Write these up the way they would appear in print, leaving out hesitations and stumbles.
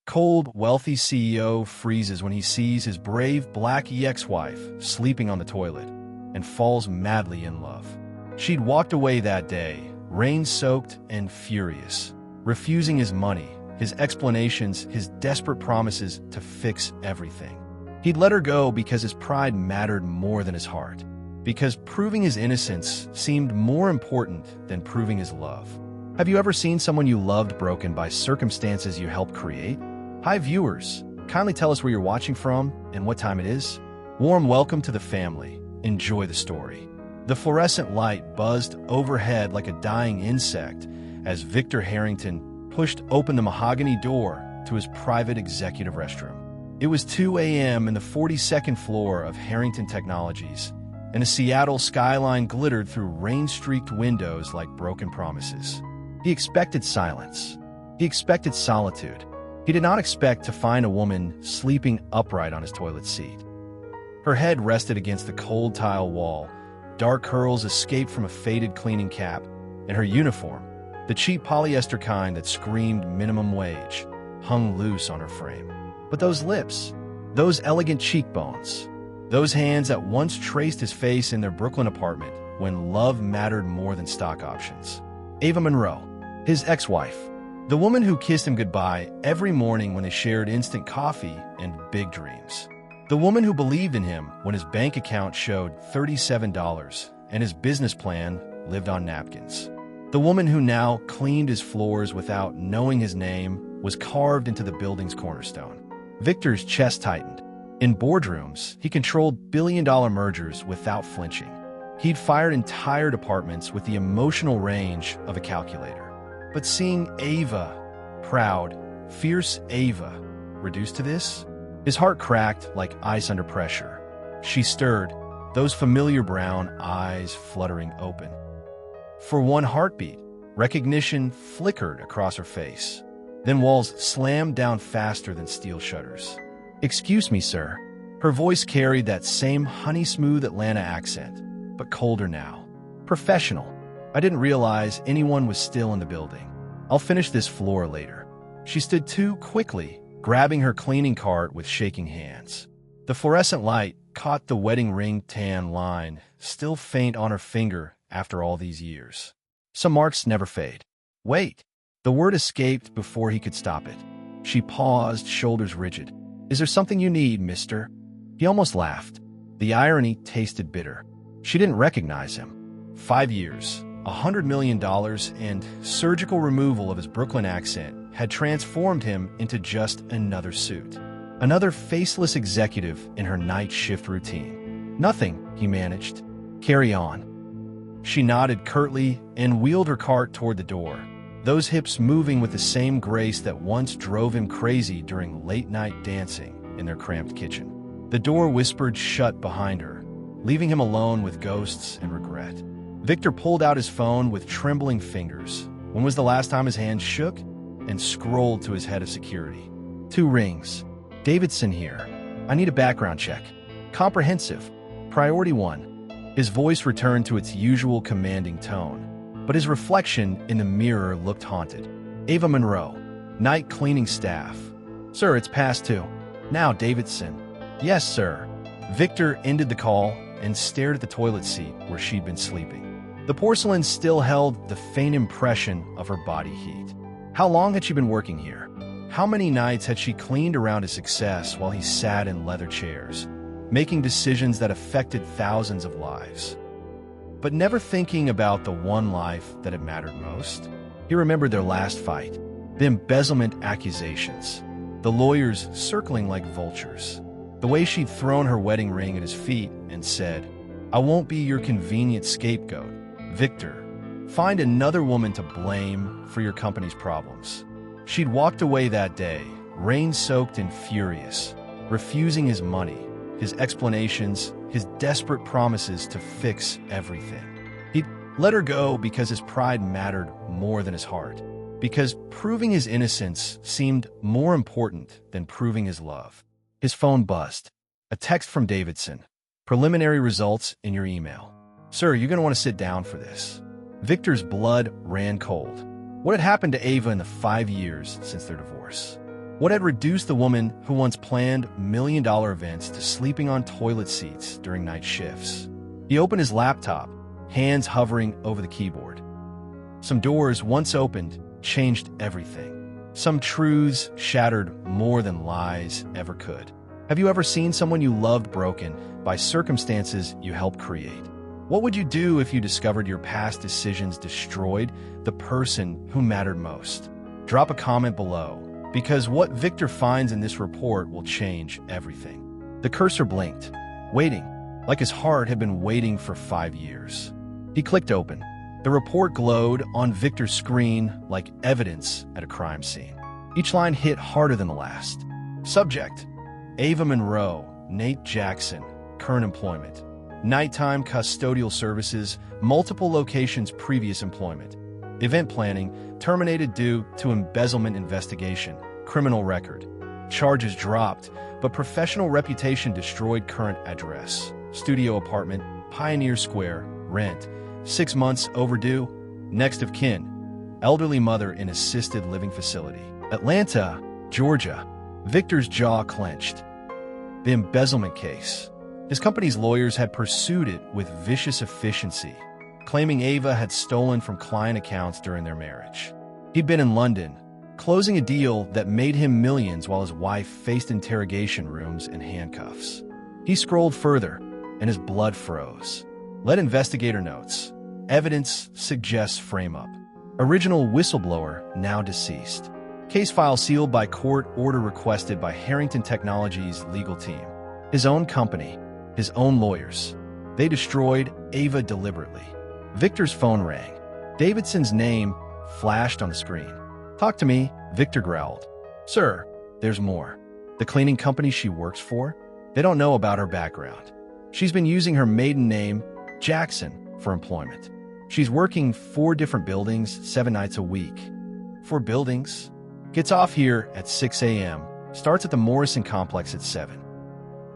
Cold, wealthy CEO freezes when he sees his brave black ex-wife sleeping on the toilet and falls madly in love. She'd walked away that day, rain-soaked and furious, refusing his money, his explanations, his desperate promises to fix everything. He'd let her go because his pride mattered more than his heart, because proving his innocence seemed more important than proving his love. Have you ever seen someone you loved broken by circumstances you helped create? Hi viewers, kindly tell us where you're watching from and what time it is. Warm welcome to the family. Enjoy the story. The fluorescent light buzzed overhead like a dying insect as Victor Harrington pushed open the mahogany door to his private executive restroom. It was 2 a.m. in the 42nd floor of Harrington Technologies, and a Seattle skyline glittered through rain-streaked windows like broken promises. He expected silence. He expected solitude. He did not expect to find a woman sleeping upright on his toilet seat. Her head rested against the cold tile wall, dark curls escaped from a faded cleaning cap, and her uniform, the cheap polyester kind that screamed minimum wage, hung loose on her frame. But those lips, those elegant cheekbones, those hands that once traced his face in their Brooklyn apartment when love mattered more than stock options. Ava Monroe, his ex-wife, the woman who kissed him goodbye every morning when they shared instant coffee and big dreams. The woman who believed in him when his bank account showed $37 and his business plan lived on napkins. The woman who now cleaned his floors without knowing his name was carved into the building's cornerstone. Victor's chest tightened. In boardrooms, he controlled billion-dollar mergers without flinching. He'd fired entire departments with the emotional range of a calculator. But seeing Ava, proud, fierce Ava, reduced to this, his heart cracked like ice under pressure. She stirred, those familiar brown eyes fluttering open. For one heartbeat, recognition flickered across her face. Then walls slammed down faster than steel shutters. "Excuse me, sir." Her voice carried that same honey-smooth Atlanta accent, but colder now. "Professional. I didn't realize anyone was still in the building. I'll finish this floor later." She stood too quickly, grabbing her cleaning cart with shaking hands. The fluorescent light caught the wedding ring tan line, still faint on her finger after all these years. Some marks never fade. "Wait." The word escaped before he could stop it. She paused, shoulders rigid. "Is there something you need, mister?" He almost laughed. The irony tasted bitter. She didn't recognize him. 5 years, $100 million, and surgical removal of his Brooklyn accent had transformed him into just another suit. Another faceless executive in her night shift routine. "Nothing," he managed. "Carry on." She nodded curtly and wheeled her cart toward the door, those hips moving with the same grace that once drove him crazy during late-night dancing in their cramped kitchen. The door whispered shut behind her, leaving him alone with ghosts and regret. Victor pulled out his phone with trembling fingers. When was the last time his hand shook? And scrolled to his head of security. 2 rings. "Davidson here. I need a background check. Comprehensive. Priority 1. His voice returned to its usual commanding tone, but his reflection in the mirror looked haunted. "Ava Monroe, night cleaning staff." "Sir, it's past 2. Now, Davidson." "Yes, sir." Victor ended the call and stared at the toilet seat where she'd been sleeping. The porcelain still held the faint impression of her body heat. How long had she been working here? How many nights had she cleaned around his success while he sat in leather chairs, making decisions that affected thousands of lives? But never thinking about the one life that had mattered most. He remembered their last fight, the embezzlement accusations, the lawyers circling like vultures, the way she'd thrown her wedding ring at his feet and said, "I won't be your convenient scapegoat, Victor. Find another woman to blame for your company's problems." She'd walked away that day, rain-soaked and furious, refusing his money, his explanations, his desperate promises to fix everything. He'd let her go because his pride mattered more than his heart, because proving his innocence seemed more important than proving his love. His phone buzzed. A text from Davidson. "Preliminary results in your email." "Sir, you're going to want to sit down for this." Victor's blood ran cold. What had happened to Ava in the 5 years since their divorce? What had reduced the woman who once planned million-dollar events to sleeping on toilet seats during night shifts? He opened his laptop, hands hovering over the keyboard. Some doors, once opened, changed everything. Some truths shattered more than lies ever could. Have you ever seen someone you loved broken by circumstances you helped create? What would you do if you discovered your past decisions destroyed the person who mattered most? Drop a comment below, because what Victor finds in this report will change everything. The cursor blinked, waiting, like his heart had been waiting for 5 years. He clicked open. The report glowed on Victor's screen like evidence at a crime scene. Each line hit harder than the last. Subject: Ava Monroe, Nate Jackson, current employment. Nighttime custodial services, multiple locations, previous employment. Event planning, terminated due to embezzlement investigation, criminal record. Charges dropped, but professional reputation destroyed, current address. Studio apartment, Pioneer Square, rent. 6 months overdue. Next of kin, elderly mother in assisted living facility. Atlanta, Georgia. Victor's jaw clenched. The embezzlement case. His company's lawyers had pursued it with vicious efficiency, claiming Ava had stolen from client accounts during their marriage. He'd been in London, closing a deal that made him millions while his wife faced interrogation rooms and handcuffs. He scrolled further, and his blood froze. Let investigator notes. Evidence suggests frame-up. Original whistleblower, now deceased. Case file sealed by court order requested by Harrington Technologies legal team. His own company, his own lawyers. They destroyed Ava deliberately. Victor's phone rang. Davidson's name flashed on the screen. "Talk to me," Victor growled. "Sir, there's more. The cleaning company she works for? They don't know about her background. She's been using her maiden name, Jackson, for employment. She's working 4 different buildings 7 nights a week. 4 buildings? Gets off here at 6 a.m., starts at the Morrison Complex at 7.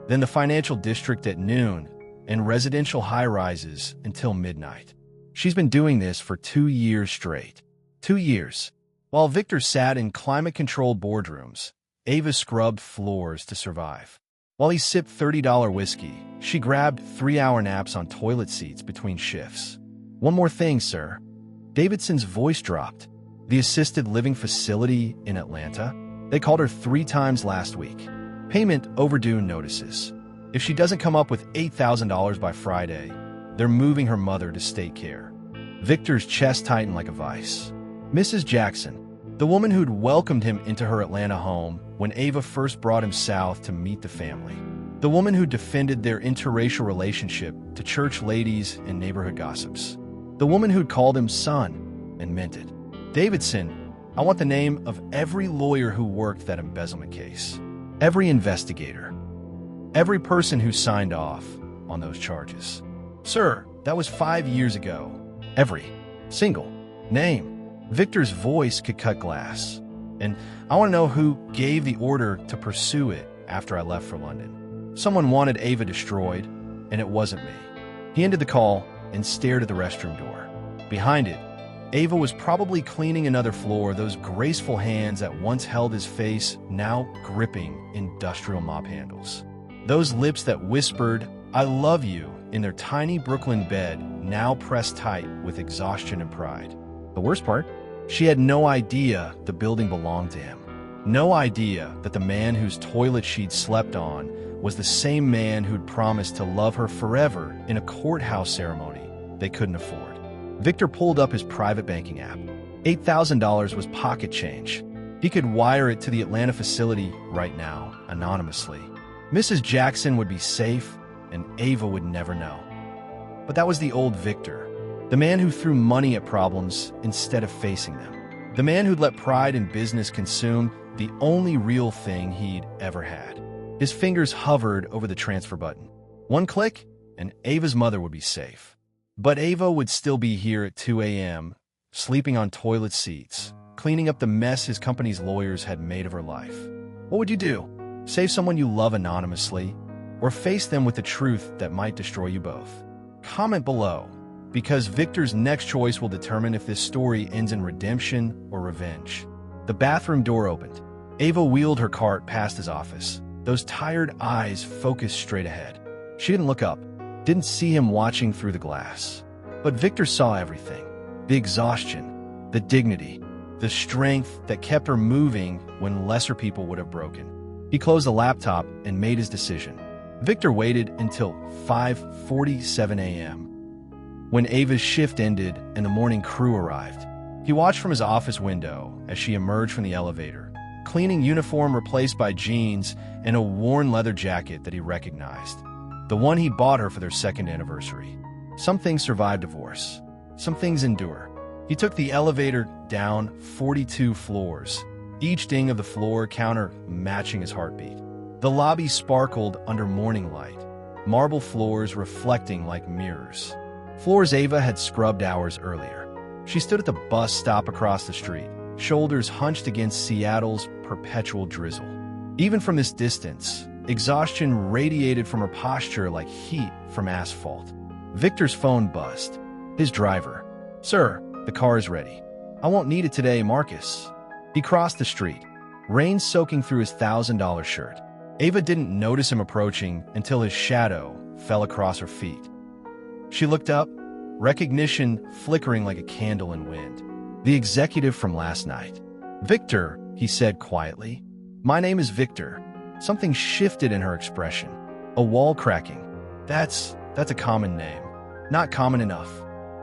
Then the financial district at noon, and residential high-rises until midnight. She's been doing this for 2 years straight. 2 years. While Victor sat in climate-controlled boardrooms, Ava scrubbed floors to survive. While he sipped $30 whiskey, she grabbed 3-hour naps on toilet seats between shifts. "One more thing, sir." Davidson's voice dropped. The assisted living facility in Atlanta? They called her 3 times last week. Payment overdue notices. If she doesn't come up with $8,000 by Friday, they're moving her mother to state care. Victor's chest tightened like a vice. Mrs. Jackson, the woman who'd welcomed him into her Atlanta home when Ava first brought him south to meet the family. The woman who defended their interracial relationship to church ladies and neighborhood gossips. The woman who'd called him son and meant it. Davidson, I want the name of every lawyer who worked that embezzlement case. Every investigator. Every person who signed off on those charges. Sir, that was 5 years ago. Every single name. Victor's voice could cut glass. And I want to know who gave the order to pursue it after I left for London. Someone wanted Ava destroyed, and it wasn't me. He ended the call and stared at the restroom door. Behind it, Ava was probably cleaning another floor, those graceful hands that once held his face now gripping industrial mop handles. Those lips that whispered, "I love you," in their tiny Brooklyn bed, now pressed tight with exhaustion and pride. The worst part? She had no idea the building belonged to him. No idea that the man whose toilet she'd slept on was the same man who'd promised to love her forever in a courthouse ceremony they couldn't afford. Victor pulled up his private banking app. $8,000 was pocket change. He could wire it to the Atlanta facility right now, anonymously. Mrs. Jackson would be safe, and Ava would never know. But that was the old Victor, the man who threw money at problems instead of facing them. The man who'd let pride in business consume the only real thing he'd ever had. His fingers hovered over the transfer button. One click, and Ava's mother would be safe. But Ava would still be here at 2 a.m., sleeping on toilet seats, cleaning up the mess his company's lawyers had made of her life. What would you do? Save someone you love anonymously, or face them with the truth that might destroy you both? Comment below, because Victor's next choice will determine if this story ends in redemption or revenge. The bathroom door opened. Ava wheeled her cart past his office, those tired eyes focused straight ahead. She didn't look up, didn't see him watching through the glass. But Victor saw everything. The exhaustion, the dignity, the strength that kept her moving when lesser people would have broken. He closed the laptop and made his decision. Victor waited until 5:47 a.m. when Ava's shift ended and the morning crew arrived. He watched from his office window as she emerged from the elevator, cleaning uniform replaced by jeans and a worn leather jacket that he recognized. The one he bought her for their second anniversary. Some things survive divorce. Some things endure. He took the elevator down 42 floors, each ding of the floor counter matching his heartbeat. The lobby sparkled under morning light, marble floors reflecting like mirrors. Floors Ava had scrubbed hours earlier. She stood at the bus stop across the street, shoulders hunched against Seattle's perpetual drizzle. Even from this distance, exhaustion radiated from her posture like heat from asphalt. Victor's phone buzzed. His driver. "Sir, the car is ready. I won't need it today, Marcus." He crossed the street, rain soaking through his $1,000 shirt. Ava didn't notice him approaching until his shadow fell across her feet. She looked up, recognition flickering like a candle in wind. The executive from last night. "Victor," he said quietly. "My name is Victor." Something shifted in her expression. A wall cracking. That's a common name. Not common enough.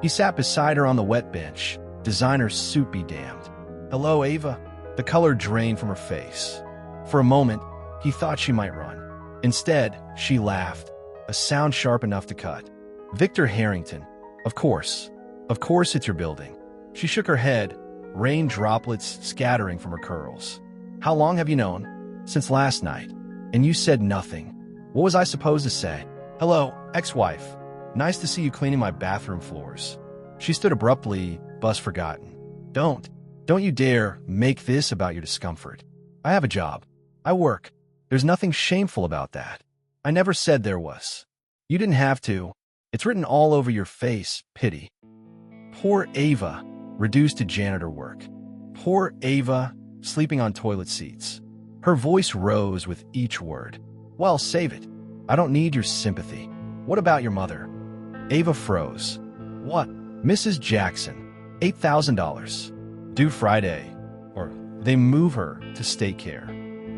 He sat beside her on the wet bench. Designer suit be damned. "Hello, Ava." The color drained from her face. For a moment, he thought she might run. Instead, she laughed, a sound sharp enough to cut. "Victor Harrington. Of course. Of course it's your building." She shook her head, rain droplets scattering from her curls. "How long have you known?" "Since last night. And you said nothing." "What was I supposed to say?" "Hello, ex-wife. Nice to see you cleaning my bathroom floors." She stood abruptly, bus forgotten. Don't you dare make this about your discomfort. I have a job. I work. There's nothing shameful about that. I never said there was. You didn't have to. It's written all over your face, pity. Poor Ava, reduced to janitor work. Poor Ava, sleeping on toilet seats. Her voice rose with each word. "Well, save it. I don't need your sympathy. What about your mother?" Ava froze. "What?" "Mrs. Jackson. $8,000. Due Friday. Or they move her to state care."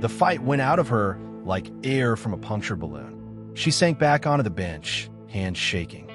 The fight went out of her like air from a punctured balloon. She sank back onto the bench, hands shaking.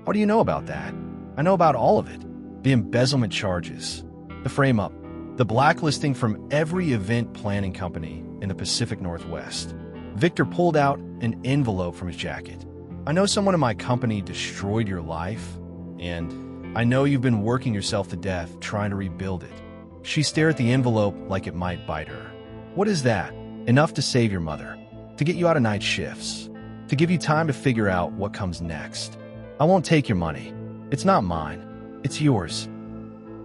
"What do you know about that?" "I know about all of it. The embezzlement charges, the frame-up, the blacklisting from every event planning company in the Pacific Northwest." Victor pulled out an envelope from his jacket. "I know someone in my company destroyed your life, and I know you've been working yourself to death trying to rebuild it." She stared at the envelope like it might bite her. "What is that?" "Enough to save your mother, to get you out of night shifts, to give you time to figure out what comes next. I won't take your money. It's not mine. It's yours.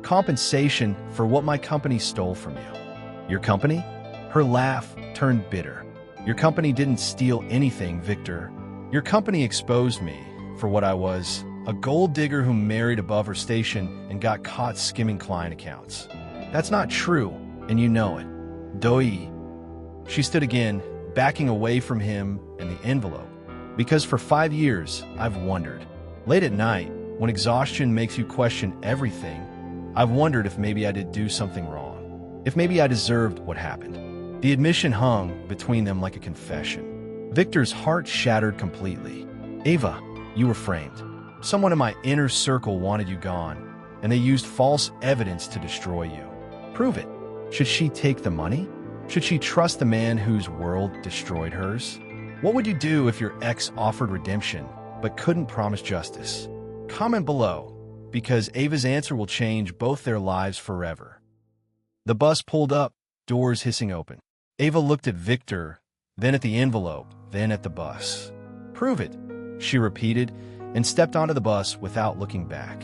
Compensation for what my company stole from you." "Your company?" Her laugh turned bitter. "Your company didn't steal anything, Victor. Your company exposed me for what I was, a gold digger who married above her station and got caught skimming client accounts. That's not true, and you know it. Doi." She stood again, backing away from him and the envelope. "Because for 5 years, I've wondered. Late at night, when exhaustion makes you question everything, I've wondered if maybe I did do something wrong. If maybe I deserved what happened." The admission hung between them like a confession. Victor's heart shattered completely. "Ava, you were framed. Someone in my inner circle wanted you gone, and they used false evidence to destroy you. Prove it. Should she take the money? Should she trust the man whose world destroyed hers? What would you do if your ex offered redemption, but couldn't promise justice? Comment below, because Ava's answer will change both their lives forever." The bus pulled up, doors hissing open. Ava looked at Victor, then at the envelope, then at the bus. "Prove it," she repeated, and stepped onto the bus without looking back.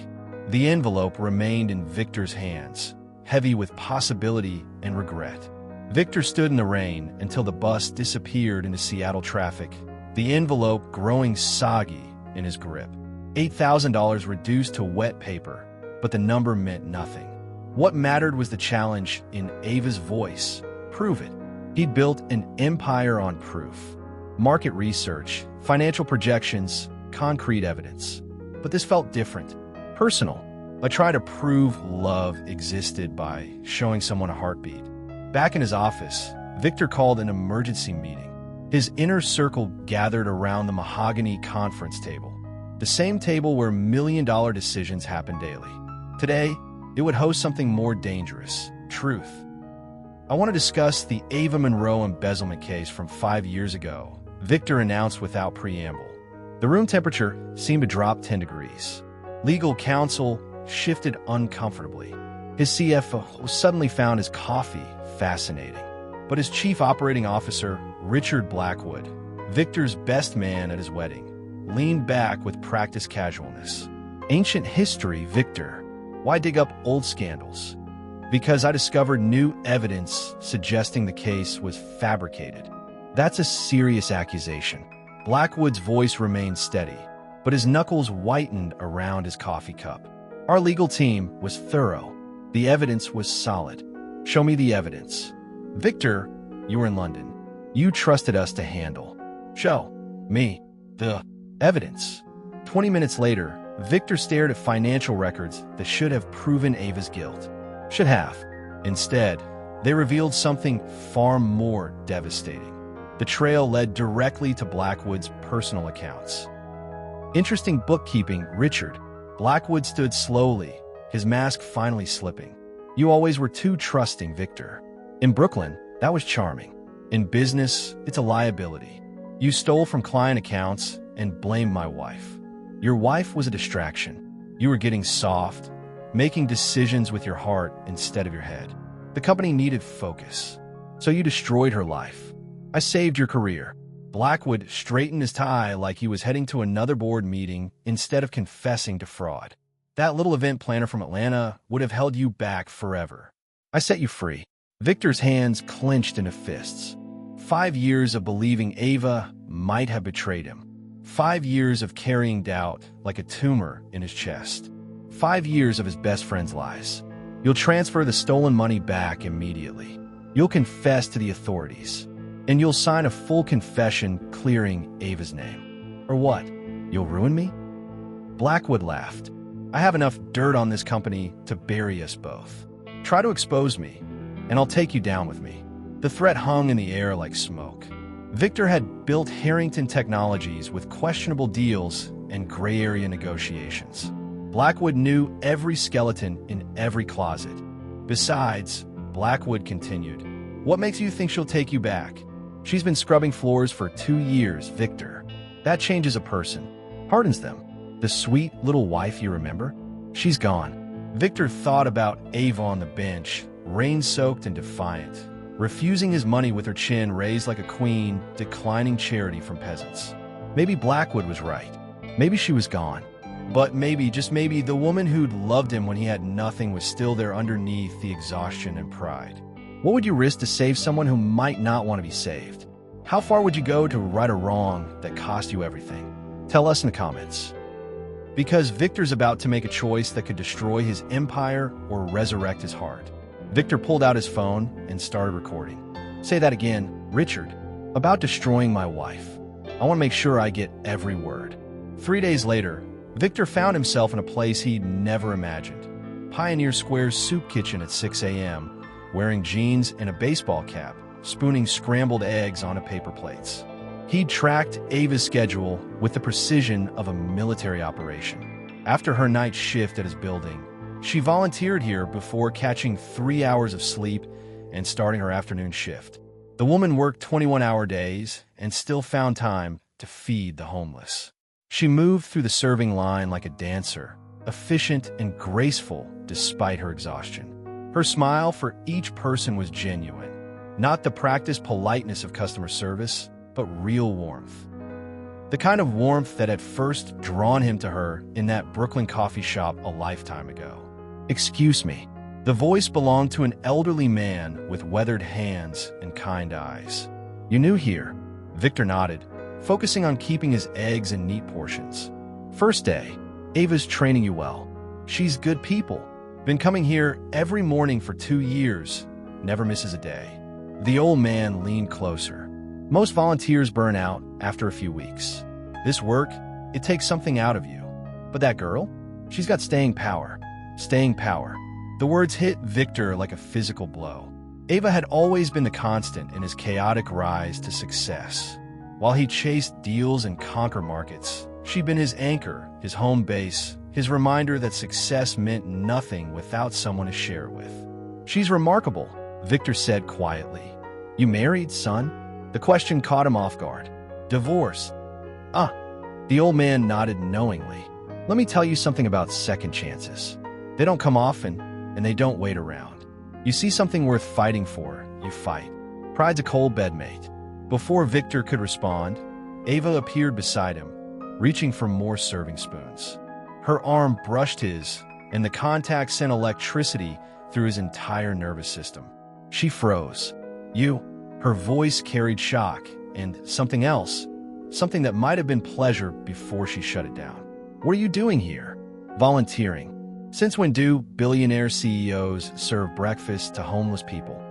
The envelope remained in Victor's hands, heavy with possibility and regret. Victor stood in the rain until the bus disappeared into Seattle traffic, the envelope growing soggy in his grip. $8,000 reduced to wet paper, but the number meant nothing. What mattered was the challenge in Ava's voice, Prove it. He'd built an empire on proof. Market research, financial projections, concrete evidence. But this felt different. Personal. I tried to prove love existed by showing someone a heartbeat. Back in his office, Victor called an emergency meeting. His inner circle gathered around the mahogany conference table, the same table where million-dollar decisions happen daily. Today, it would host something more dangerous: truth. I want to discuss the Ava Monroe embezzlement case from 5 years ago, Victor announced without preamble. The room temperature seemed to drop 10 degrees. Legal counsel shifted uncomfortably. His CFO suddenly found his coffee fascinating. But his chief operating officer, Richard Blackwood, Victor's best man at his wedding, leaned back with practiced casualness. Ancient history, Victor. Why dig up old scandals? Because I discovered new evidence suggesting the case was fabricated. That's a serious accusation. Blackwood's voice remained steady, but his knuckles whitened around his coffee cup. Our legal team was thorough. The evidence was solid. Show me the evidence. Victor, you were in London. You trusted us to handle. Show me the evidence. 20 minutes later, Victor stared at financial records that should have proven Ava's guilt. Should have. Instead, they revealed something far more devastating. The trail led directly to Blackwood's personal accounts. Interesting bookkeeping, Richard. Blackwood stood slowly, his mask finally slipping. You always were too trusting, Victor. In Brooklyn, that was charming. In business, it's a liability. You stole from client accounts and blamed my wife. Your wife was a distraction. You were getting soft, making decisions with your heart instead of your head. The company needed focus, so you destroyed her life. I saved your career. Blackwood straightened his tie like he was heading to another board meeting instead of confessing to fraud. That little event planner from Atlanta would have held you back forever. I set you free. Victor's hands clenched into fists. 5 years of believing Ava might have betrayed him. 5 years of carrying doubt like a tumor in his chest. 5 years of his best friend's lies. You'll transfer the stolen money back immediately. You'll confess to the authorities. And you'll sign a full confession clearing Ava's name. Or what? You'll ruin me? Blackwood laughed. I have enough dirt on this company to bury us both. Try to expose me, and I'll take you down with me. The threat hung in the air like smoke. Victor had built Harrington Technologies with questionable deals and gray area negotiations. Blackwood knew every skeleton in every closet. Besides, Blackwood continued, what makes you think she'll take you back? She's been scrubbing floors for 2 years, Victor. That changes a person, hardens them. The sweet little wife you remember? She's gone. Victor thought about Ava on the bench, rain-soaked and defiant, refusing his money with her chin raised like a queen, declining charity from peasants. Maybe Blackwood was right. Maybe she was gone. But maybe, just maybe, the woman who'd loved him when he had nothing was still there underneath the exhaustion and pride. What would you risk to save someone who might not want to be saved? How far would you go to right a wrong that cost you everything? Tell us in the comments. Because Victor's about to make a choice that could destroy his empire or resurrect his heart. Victor pulled out his phone and started recording. Say that again, Richard. About destroying my wife. I want to make sure I get every word. 3 days later, Victor found himself in a place he'd never imagined. Pioneer Square's soup kitchen at 6 a.m., wearing jeans and a baseball cap, spooning scrambled eggs onto paper plates. He'd tracked Ava's schedule with the precision of a military operation. After her night shift at his building, she volunteered here before catching 3 hours of sleep and starting her afternoon shift. The woman worked 21-hour days and still found time to feed the homeless. She moved through the serving line like a dancer, efficient and graceful despite her exhaustion. Her smile for each person was genuine, not the practiced politeness of customer service, but real warmth. The kind of warmth that had first drawn him to her in that Brooklyn coffee shop a lifetime ago. Excuse me. The voice belonged to an elderly man with weathered hands and kind eyes. You new here? Victor nodded, focusing on keeping his eggs in neat portions. First day. Ava's training you well. She's good people. Been coming here every morning for 2 years. Never misses a day. The old man leaned closer. Most volunteers burn out after a few weeks. This work, it takes something out of you. But that girl? She's got staying power. Staying power. The words hit Victor like a physical blow. Ava had always been the constant in his chaotic rise to success. While he chased deals and conquered markets, she'd been his anchor, his home base, his reminder that success meant nothing without someone to share it with. "She's remarkable," Victor said quietly. "You married, son?" The question caught him off guard. "Divorce." "Ah." The old man nodded knowingly. "Let me tell you something about second chances. They don't come often, and they don't wait around. You see something worth fighting for, you fight. Pride's a cold bedmate." Before Victor could respond, Ava appeared beside him, reaching for more serving spoons. Her arm brushed his, and the contact sent electricity through his entire nervous system. She froze. "You?" Her voice carried shock and something else, something that might have been pleasure before she shut it down. "What are you doing here?" "Volunteering. Since when do billionaire CEOs serve breakfast to homeless people?"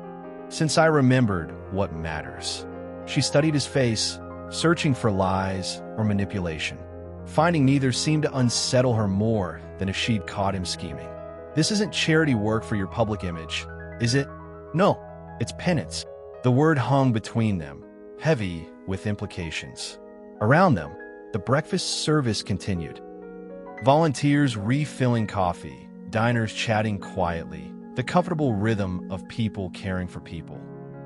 "Since I remembered what matters." She studied his face, searching for lies or manipulation. Finding neither seemed to unsettle her more than if she'd caught him scheming. "This isn't charity work for your public image, is it?" "No, it's penance." The word hung between them, heavy with implications. Around them, the breakfast service continued. Volunteers refilling coffee, diners chatting quietly, the comfortable rhythm of people caring for people.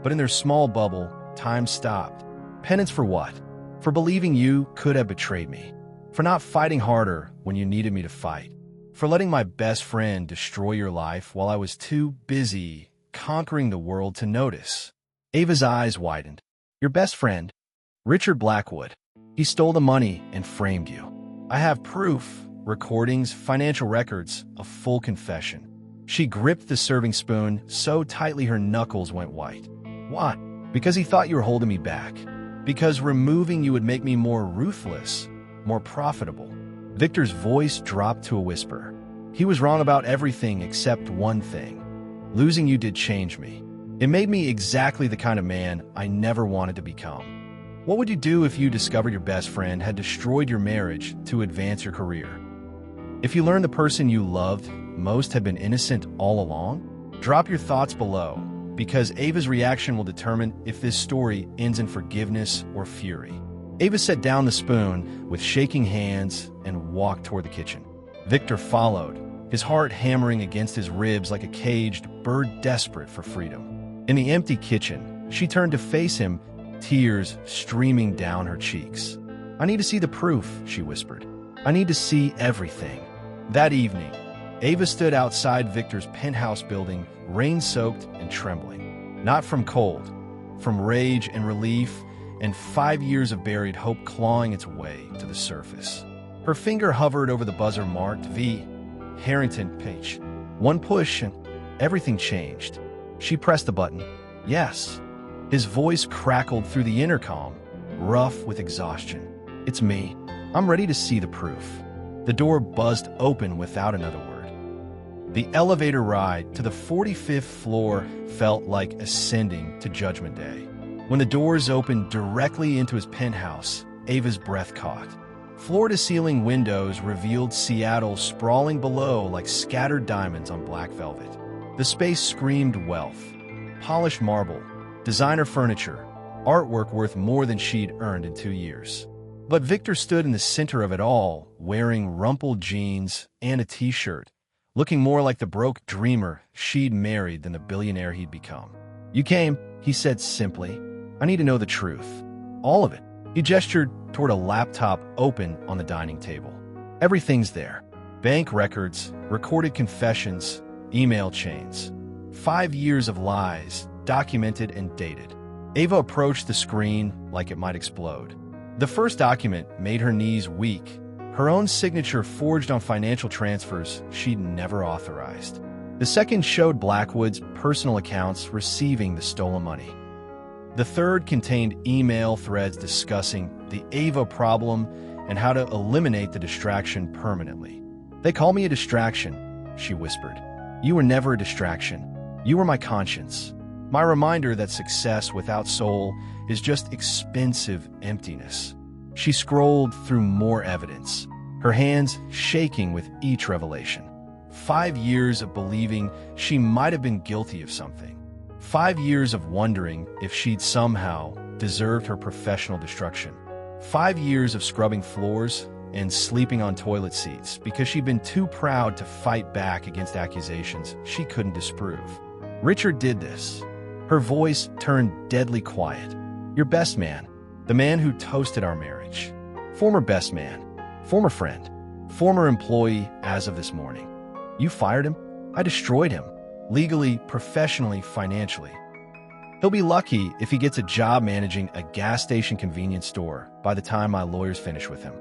But in their small bubble, time stopped. Penance for what? For believing you could have betrayed me. For not fighting harder when you needed me to fight. For letting my best friend destroy your life while I was too busy conquering the world to notice. Ava's eyes widened. "Your best friend? Richard Blackwood. He stole the money and framed you. I have proof, recordings, financial records, a full confession." She gripped the serving spoon so tightly her knuckles went white. "Why?" "Because he thought you were holding me back. Because removing you would make me more ruthless, more profitable." Victor's voice dropped to a whisper. "He was wrong about everything except one thing. Losing you did change me. It made me exactly the kind of man I never wanted to become." What would you do if you discovered your best friend had destroyed your marriage to advance your career? If you learned the person you loved most had been innocent all along? Drop your thoughts below, because Ava's reaction will determine if this story ends in forgiveness or fury. Ava set down the spoon with shaking hands and walked toward the kitchen. Victor followed, his heart hammering against his ribs like a caged bird desperate for freedom. In the empty kitchen, she turned to face him, tears streaming down her cheeks. "I need to see the proof," she whispered. "I need to see everything." That evening, Ava stood outside Victor's penthouse building, rain-soaked and trembling. Not from cold, from rage and relief, and 5 years of buried hope clawing its way to the surface. Her finger hovered over the buzzer marked V. Harrington Page. One push and everything changed. She pressed the button. "Yes." His voice crackled through the intercom, rough with exhaustion. "It's me. I'm ready to see the proof." The door buzzed open without another word. The elevator ride to the 45th floor felt like ascending to Judgment Day. When the doors opened directly into his penthouse, Ava's breath caught. Floor-to-ceiling windows revealed Seattle sprawling below like scattered diamonds on black velvet. The space screamed wealth. Polished marble, designer furniture, artwork worth more than she'd earned in 2 years. But Victor stood in the center of it all, wearing rumpled jeans and a t-shirt, looking more like the broke dreamer she'd married than the billionaire he'd become. "You came," he said simply. "I need to know the truth. All of it." He gestured toward a laptop open on the dining table. "Everything's there. Bank records, recorded confessions, email chains. 5 years of lies, documented and dated." Ava approached the screen like it might explode. The first document made her knees weak, her own signature forged on financial transfers she'd never authorized. The second showed Blackwood's personal accounts receiving the stolen money. The third contained email threads discussing the Ava problem and how to eliminate the distraction permanently. "They call me a distraction," she whispered. "You were never a distraction. You were my conscience." My reminder that success without soul is just expensive emptiness. She scrolled through more evidence, her hands shaking with each revelation. 5 years of believing she might have been guilty of something. 5 years of wondering if she'd somehow deserved her professional destruction. 5 years of scrubbing floors and sleeping on toilet seats because she'd been too proud to fight back against accusations she couldn't disprove. Richard did this. Her voice turned deadly quiet. Your best man, the man who toasted our marriage. Former best man, former friend, former employee as of this morning. You fired him? I destroyed him. Legally, professionally, financially. He'll be lucky if he gets a job managing a gas station convenience store by the time my lawyers finish with him.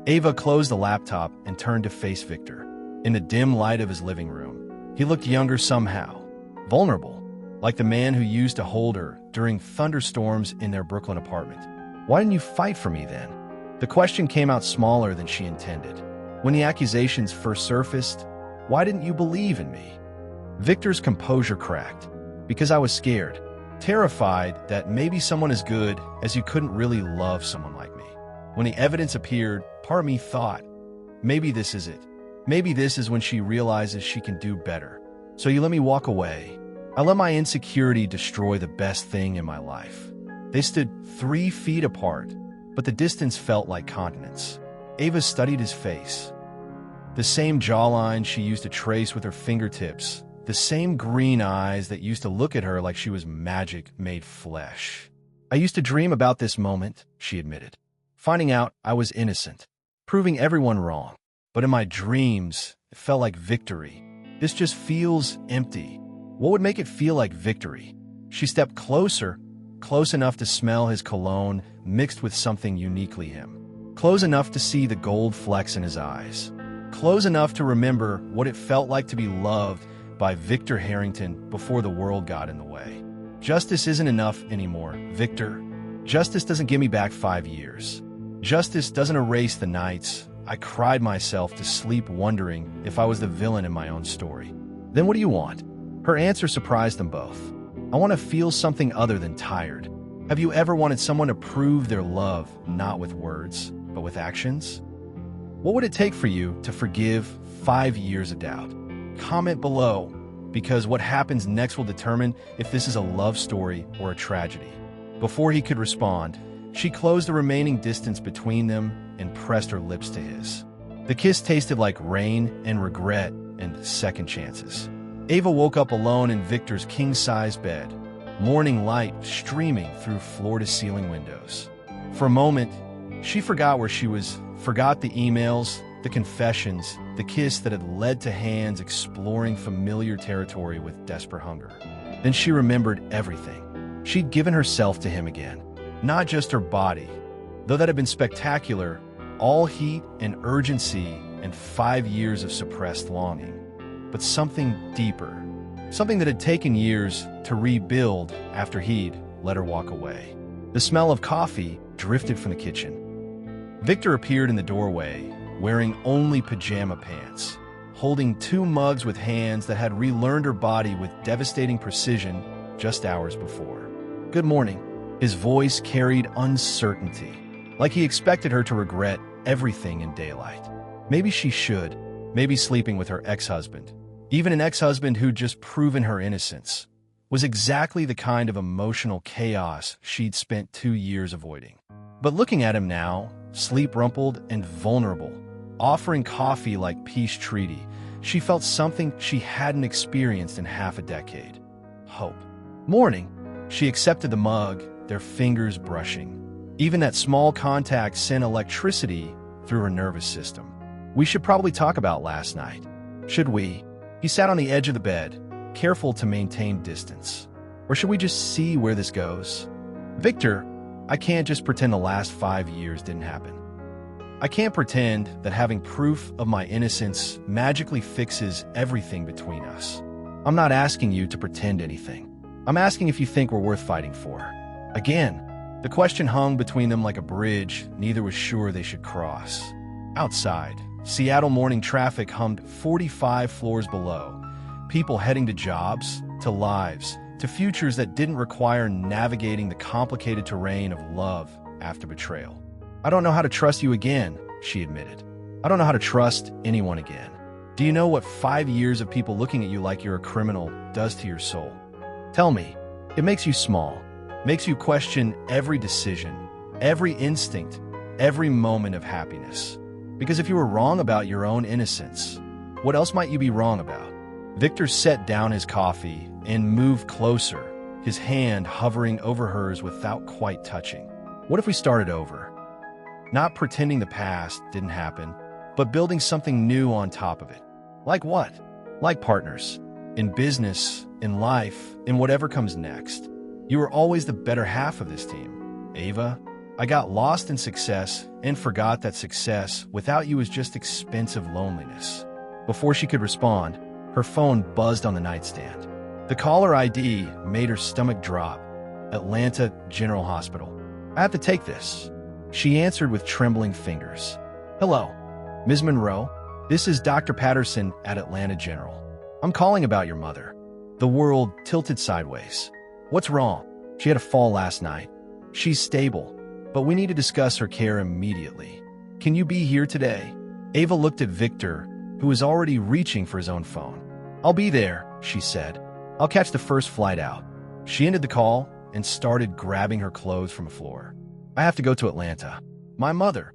Ava closed the laptop and turned to face Victor. In the dim light of his living room, he looked younger somehow, vulnerable, like the man who used to hold her during thunderstorms in their Brooklyn apartment. Why didn't you fight for me then? The question came out smaller than she intended. When the accusations first surfaced, why didn't you believe in me? Victor's composure cracked. Because I was scared, terrified that maybe someone as good as you couldn't really love someone like me. When the evidence appeared, part of me thought, maybe this is it. Maybe this is when she realizes she can do better. So you let me walk away. I let my insecurity destroy the best thing in my life. They stood 3 feet apart, but the distance felt like continents. Ava studied his face. The same jawline she used to trace with her fingertips, the same green eyes that used to look at her like she was magic made flesh. I used to dream about this moment, she admitted. Finding out I was innocent, proving everyone wrong. But in my dreams, it felt like victory. This just feels empty. What would make it feel like victory? She stepped closer, close enough to smell his cologne mixed with something uniquely him. Close enough to see the gold flecks in his eyes. Close enough to remember what it felt like to be loved by Victor Harrington before the world got in the way. Justice isn't enough anymore, Victor. Justice doesn't give me back 5 years. Justice doesn't erase the nights I cried myself to sleep wondering if I was the villain in my own story. Then what do you want? Her answer surprised them both. I want to feel something other than tired. Have you ever wanted someone to prove their love, not with words, but with actions? What would it take for you to forgive 5 years of doubt? Comment below, because what happens next will determine if this is a love story or a tragedy. Before he could respond, she closed the remaining distance between them and pressed her lips to his. The kiss tasted like rain and regret and second chances. Ava woke up alone in Victor's king-size bed, morning light streaming through floor-to-ceiling windows. For a moment, she forgot where she was, forgot the emails, the confessions, the kiss that had led to hands exploring familiar territory with desperate hunger. Then she remembered everything. She'd given herself to him again, not just her body, though that had been spectacular, all heat and urgency and 5 years of suppressed longing. But something deeper, something that had taken years to rebuild after he'd let her walk away. The smell of coffee drifted from the kitchen. Victor appeared in the doorway, wearing only pajama pants, holding 2 mugs with hands that had relearned her body with devastating precision just hours before. Good morning. His voice carried uncertainty, like he expected her to regret everything in daylight. Maybe she should, maybe sleeping with her ex-husband, even an ex-husband who'd just proven her innocence, was exactly the kind of emotional chaos she'd spent 2 years avoiding. But looking at him now, sleep-rumpled and vulnerable, offering coffee like peace treaty, she felt something she hadn't experienced in half a decade. Hope. Morning. She accepted the mug, their fingers brushing. Even that small contact sent electricity through her nervous system. We should probably talk about last night. Should we? He sat on the edge of the bed, careful to maintain distance. Or should we just see where this goes? Victor, I can't just pretend the last 5 years didn't happen. I can't pretend that having proof of my innocence magically fixes everything between us. I'm not asking you to pretend anything. I'm asking if you think we're worth fighting for. Again, the question hung between them like a bridge neither was sure they should cross. Outside, Seattle morning traffic hummed 45 floors below. People heading to jobs, to lives, to futures that didn't require navigating the complicated terrain of love after betrayal. "I don't know how to trust you again," she admitted. "I don't know how to trust anyone again. Do you know what 5 years of people looking at you like you're a criminal does to your soul? Tell me." It makes you small, makes you question every decision, every instinct, every moment of happiness. Because if you were wrong about your own innocence, what else might you be wrong about? Victor set down his coffee and moved closer, his hand hovering over hers without quite touching. "What if we started over? Not pretending the past didn't happen, but building something new on top of it. Like what? Like partners. In business, in life, in whatever comes next. You were always the better half of this team, Ava. I got lost in success and forgot that success without you is just expensive loneliness." Before she could respond, her phone buzzed on the nightstand. The caller ID made her stomach drop. Atlanta General Hospital. "I have to take this," she answered with trembling fingers. "Hello, Ms. Monroe. This is Dr. Patterson at Atlanta General. I'm calling about your mother." The world tilted sideways. "What's wrong?" "She had a fall last night. She's stable, but we need to discuss her care immediately. Can you be here today?" Ava looked at Victor, who was already reaching for his own phone. "I'll be there," she said. "I'll catch the first flight out." She ended the call and started grabbing her clothes from the floor. "I have to go to Atlanta. My mother."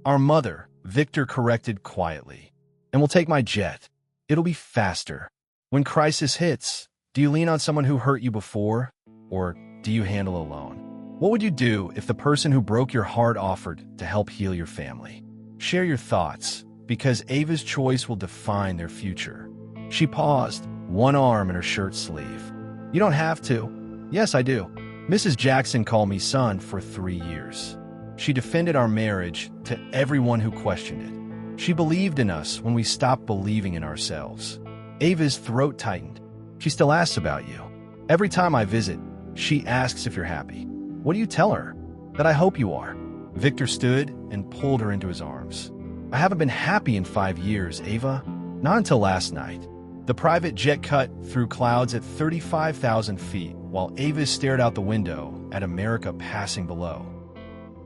"Our mother," Victor corrected quietly. "And we'll take my jet. It'll be faster. When crisis hits, do you lean on someone who hurt you before, or do you handle alone? What would you do if the person who broke your heart offered to help heal your family?" Share your thoughts, because Ava's choice will define their future. She paused, one arm in her shirt sleeve. "You don't have to." "Yes, I do. Mrs. Jackson called me son for 3 years. She defended our marriage to everyone who questioned it. She believed in us when we stopped believing in ourselves." Ava's throat tightened. "She still asks about you. Every time I visit, she asks if you're happy." "What do you tell her?" "That I hope you are." Victor stood and pulled her into his arms. "I haven't been happy in 5 years, Ava. Not until last night." The private jet cut through clouds at 35,000 feet while Ava stared out the window at America passing below.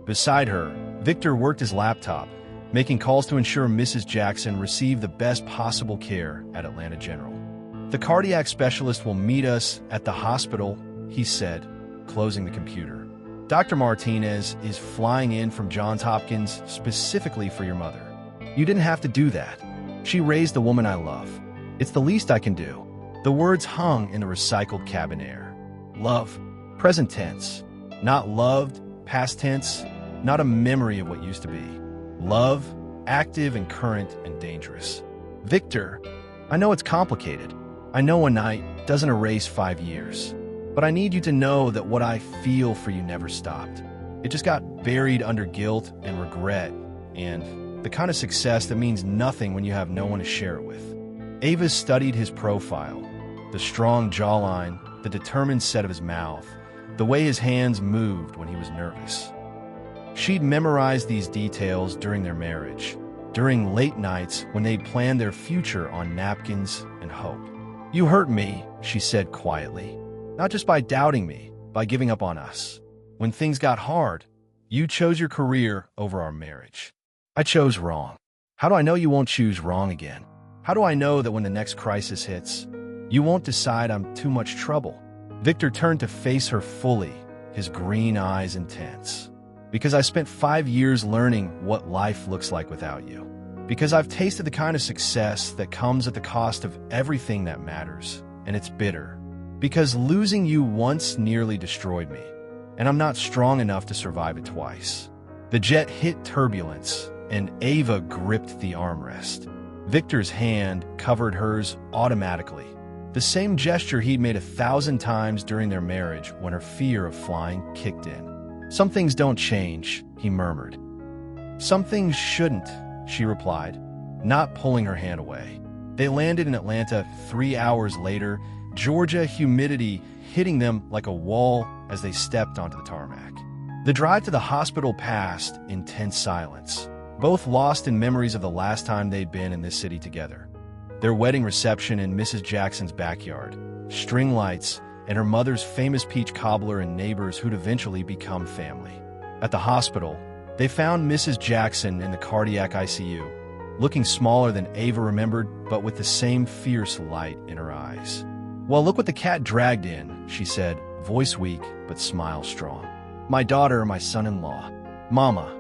Beside her, Victor worked his laptop, making calls to ensure Mrs. Jackson received the best possible care at Atlanta General. "The cardiac specialist will meet us at the hospital," he said, closing the computer. "Dr. Martinez is flying in from Johns Hopkins specifically for your mother. You didn't have to do that. She raised the woman I love. It's the least I can do." The words hung in the recycled cabin air. Love, present tense. Not loved, past tense. Not a memory of what used to be. Love, active and current and dangerous. "Victor, I know it's complicated. I know a night doesn't erase 5 years. But I need you to know that what I feel for you never stopped. It just got buried under guilt and regret, and the kind of success that means nothing when you have no one to share it with." Ava studied his profile, the strong jawline, the determined set of his mouth, the way his hands moved when he was nervous. She'd memorized these details during their marriage, during late nights when they'd planned their future on napkins and hope. "You hurt me," she said quietly. "Not just by doubting me, by giving up on us. When things got hard, you chose your career over our marriage. I chose wrong. How do I know you won't choose wrong again? How do I know that when the next crisis hits, you won't decide I'm too much trouble?" Victor turned to face her fully, his green eyes intense. "Because I spent 5 years learning what life looks like without you. Because I've tasted the kind of success that comes at the cost of everything that matters, and it's bitter. Because losing you once nearly destroyed me, and I'm not strong enough to survive it twice." The jet hit turbulence, and Ava gripped the armrest. Victor's hand covered hers automatically, the same gesture he'd made 1,000 times during their marriage when her fear of flying kicked in. "Some things don't change," he murmured. "Some things shouldn't," she replied, not pulling her hand away. They landed in Atlanta 3 hours later, Georgia humidity hitting them like a wall as they stepped onto the tarmac. The drive to the hospital passed in tense silence, both lost in memories of the last time they'd been in this city together. Their wedding reception in Mrs. Jackson's backyard, string lights and her mother's famous peach cobbler and neighbors who'd eventually become family. At the hospital, they found Mrs. Jackson in the cardiac ICU, looking smaller than Ava remembered, but with the same fierce light in her eyes. "Well, look what the cat dragged in," she said, voice weak but smile strong. "My daughter, my son-in-law." "Mama,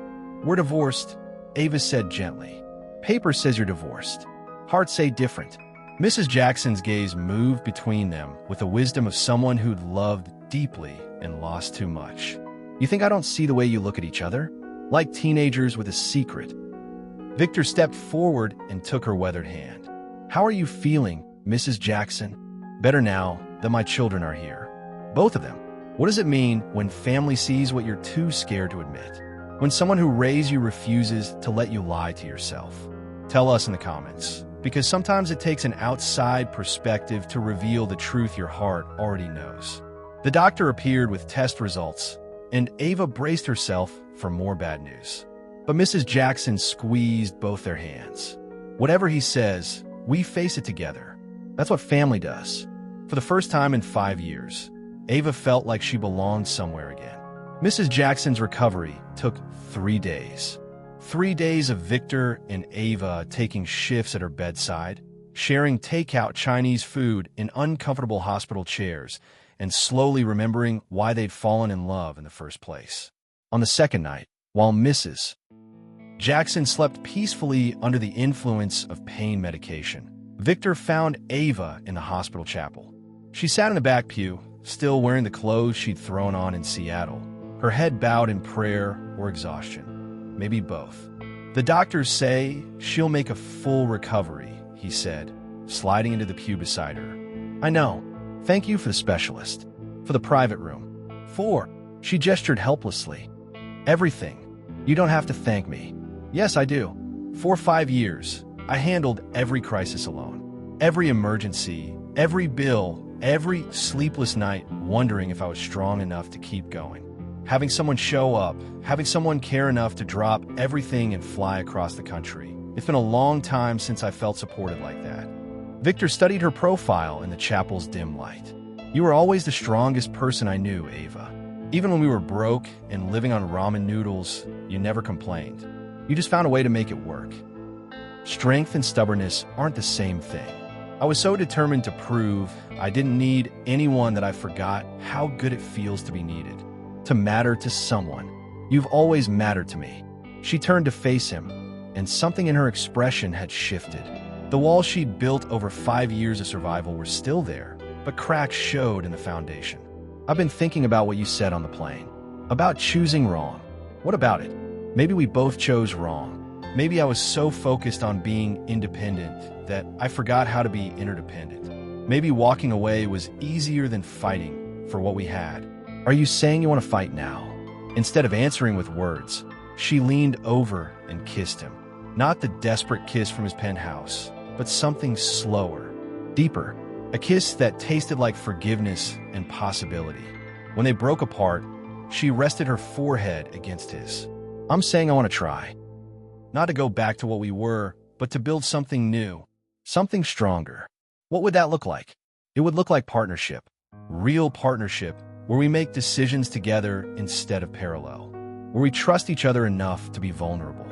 we're divorced," Ava said gently. "Paper says you're divorced. Hearts say different." Mrs. Jackson's gaze moved between them with the wisdom of someone who'd loved deeply and lost too much. "You think I don't see the way you look at each other? Like teenagers with a secret." Victor stepped forward and took her weathered hand. "How are you feeling, Mrs. Jackson?" "Better now that my children are here. Both of them." "What does it mean when family sees what you're too scared to admit? When someone who raised you refuses to let you lie to yourself?" Tell us in the comments, because sometimes it takes an outside perspective to reveal the truth your heart already knows. The doctor appeared with test results, and Ava braced herself for more bad news. But Mrs. Jackson squeezed both their hands. "Whatever he says, we face it together. That's what family does." For the first time in 5 years, Ava felt like she belonged somewhere again. Mrs. Jackson's recovery took 3 days. 3 days of Victor and Ava taking shifts at her bedside, sharing takeout Chinese food in uncomfortable hospital chairs, and slowly remembering why they'd fallen in love in the first place. On the second night, while Mrs. Jackson slept peacefully under the influence of pain medication, Victor found Ava in the hospital chapel. She sat in the back pew, still wearing the clothes she'd thrown on in Seattle, her head bowed in prayer or exhaustion. Maybe both. "The doctors say she'll make a full recovery," he said, sliding into the pew beside her. "I know. Thank you for the specialist. For the private room. For," she gestured helplessly, "everything. You don't have to thank me." "Yes, I do. For 5 years, I handled every crisis alone. Every emergency, every bill, every sleepless night, wondering if I was strong enough to keep going. Having someone show up, having someone care enough to drop everything and fly across the country. It's been a long time since I felt supported like that." Victor studied her profile in the chapel's dim light. "You were always the strongest person I knew, Ava. Even when we were broke and living on ramen noodles, you never complained. You just found a way to make it work. Strength and stubbornness aren't the same thing. I was so determined to prove I didn't need anyone that I forgot how good it feels to be needed. To matter to someone. You've always mattered to me." She turned to face him, and something in her expression had shifted. The walls she'd built over 5 years of survival were still there, but cracks showed in the foundation. "I've been thinking about what you said on the plane. About choosing wrong. What about it? Maybe we both chose wrong. Maybe I was so focused on being independent that I forgot how to be interdependent. Maybe walking away was easier than fighting for what we had. Are you saying you want to fight now?" Instead of answering with words, she leaned over and kissed him. Not the desperate kiss from his penthouse, but something slower, deeper. A kiss that tasted like forgiveness and possibility. When they broke apart, she rested her forehead against his. "I'm saying I want to try. Not to go back to what we were, but to build something new. Something stronger. What would that look like?" "It would look like partnership. Real partnership, where we make decisions together instead of parallel. Where we trust each other enough to be vulnerable.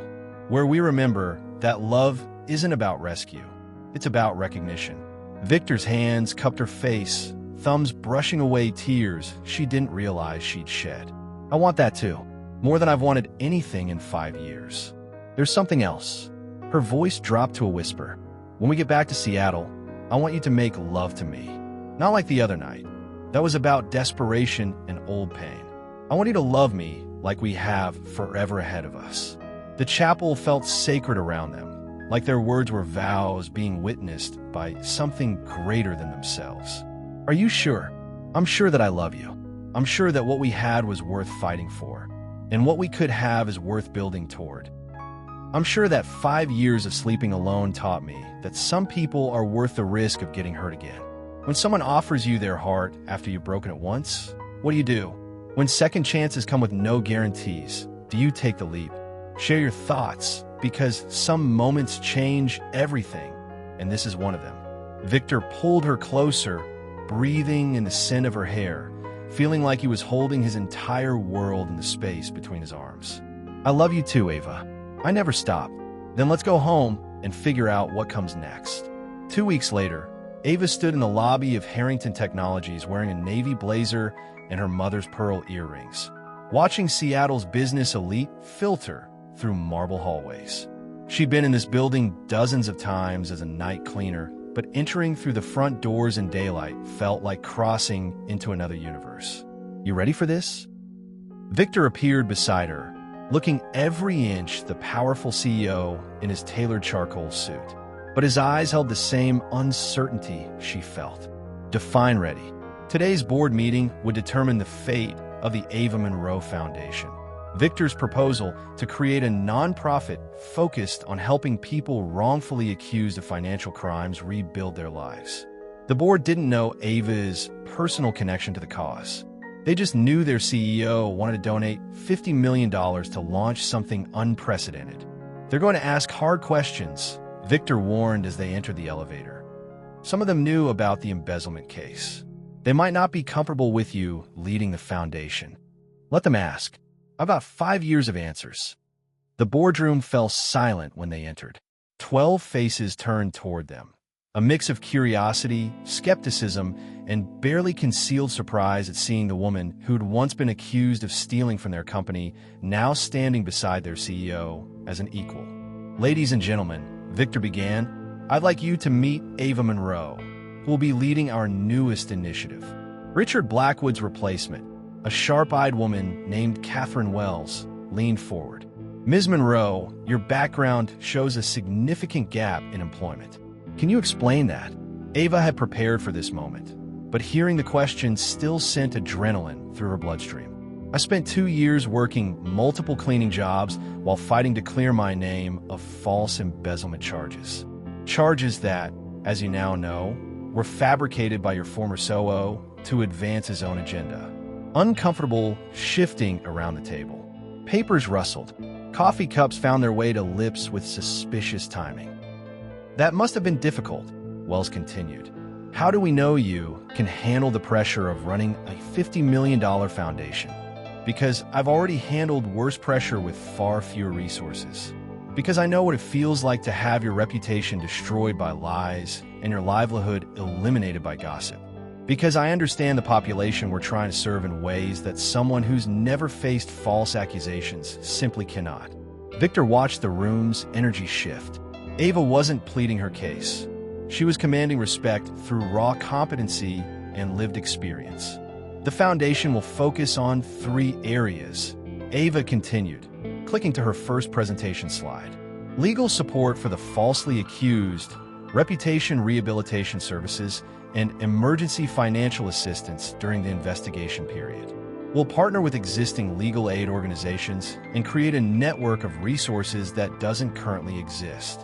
Where we remember that love isn't about rescue. It's about recognition." Victor's hands cupped her face, thumbs brushing away tears she didn't realize she'd shed. "I want that too. More than I've wanted anything in 5 years. There's something else." Her voice dropped to a whisper. "When we get back to Seattle, I want you to make love to me. Not like the other night. That was about desperation and old pain. I want you to love me like we have forever ahead of us." The chapel felt sacred around them, like their words were vows being witnessed by something greater than themselves. "Are you sure?" "I'm sure that I love you. I'm sure that what we had was worth fighting for, and what we could have is worth building toward. I'm sure that 5 years of sleeping alone taught me that some people are worth the risk of getting hurt again. When someone offers you their heart after you've broken it once, what do? When second chances come with no guarantees, do you take the leap? Share your thoughts, because some moments change everything, and this is one of them." Victor pulled her closer, breathing in the scent of her hair, feeling like he was holding his entire world in the space between his arms. "I love you too, Ava. I never stop. Then let's go home and figure out what comes next." 2 weeks later, Ava stood in the lobby of Harrington Technologies wearing a navy blazer and her mother's pearl earrings, watching Seattle's business elite filter through marble hallways. She'd been in this building dozens of times as a night cleaner, but entering through the front doors in daylight felt like crossing into another universe. "You ready for this?" Victor appeared beside her, looking every inch the powerful CEO in his tailored charcoal suit. But his eyes held the same uncertainty she felt. "Define ready." Today's board meeting would determine the fate of the Ava Monroe Foundation. Victor's proposal to create a nonprofit focused on helping people wrongfully accused of financial crimes rebuild their lives. The board didn't know Ava's personal connection to the cause. They just knew their CEO wanted to donate $50 million to launch something unprecedented. "They're going to ask hard questions," Victor warned as they entered the elevator. Some of them knew about the embezzlement case. "They might not be comfortable with you leading the foundation. Let them ask. I've got 5 years of answers." The boardroom fell silent when they entered. 12 faces turned toward them. A mix of curiosity, skepticism, and barely concealed surprise at seeing the woman who'd once been accused of stealing from their company now standing beside their CEO as an equal. "Ladies and gentlemen," Victor began, "I'd like you to meet Ava Monroe, who will be leading our newest initiative." Richard Blackwood's replacement, a sharp-eyed woman named Catherine Wells, leaned forward. "Ms. Monroe, your background shows a significant gap in employment. Can you explain that?" Ava had prepared for this moment, but hearing the question still sent adrenaline through her bloodstream. "I spent 2 years working multiple cleaning jobs while fighting to clear my name of false embezzlement charges. Charges that, as you now know, were fabricated by your former SOO to advance his own agenda." Uncomfortable shifting around the table. Papers rustled. Coffee cups found their way to lips with suspicious timing. "That must have been difficult," Wells continued. "How do we know you can handle the pressure of running a $50 million foundation? Because I've already handled worse pressure with far fewer resources. Because I know what it feels like to have your reputation destroyed by lies and your livelihood eliminated by gossip. Because I understand the population we're trying to serve in ways that someone who's never faced false accusations simply cannot." Victor watched the room's energy shift. Ava wasn't pleading her case. She was commanding respect through raw competency and lived experience. "The foundation will focus on 3 areas," Ava continued, clicking to her first presentation slide. "Legal support for the falsely accused, reputation rehabilitation services, and emergency financial assistance during the investigation period. We'll partner with existing legal aid organizations and create a network of resources that doesn't currently exist."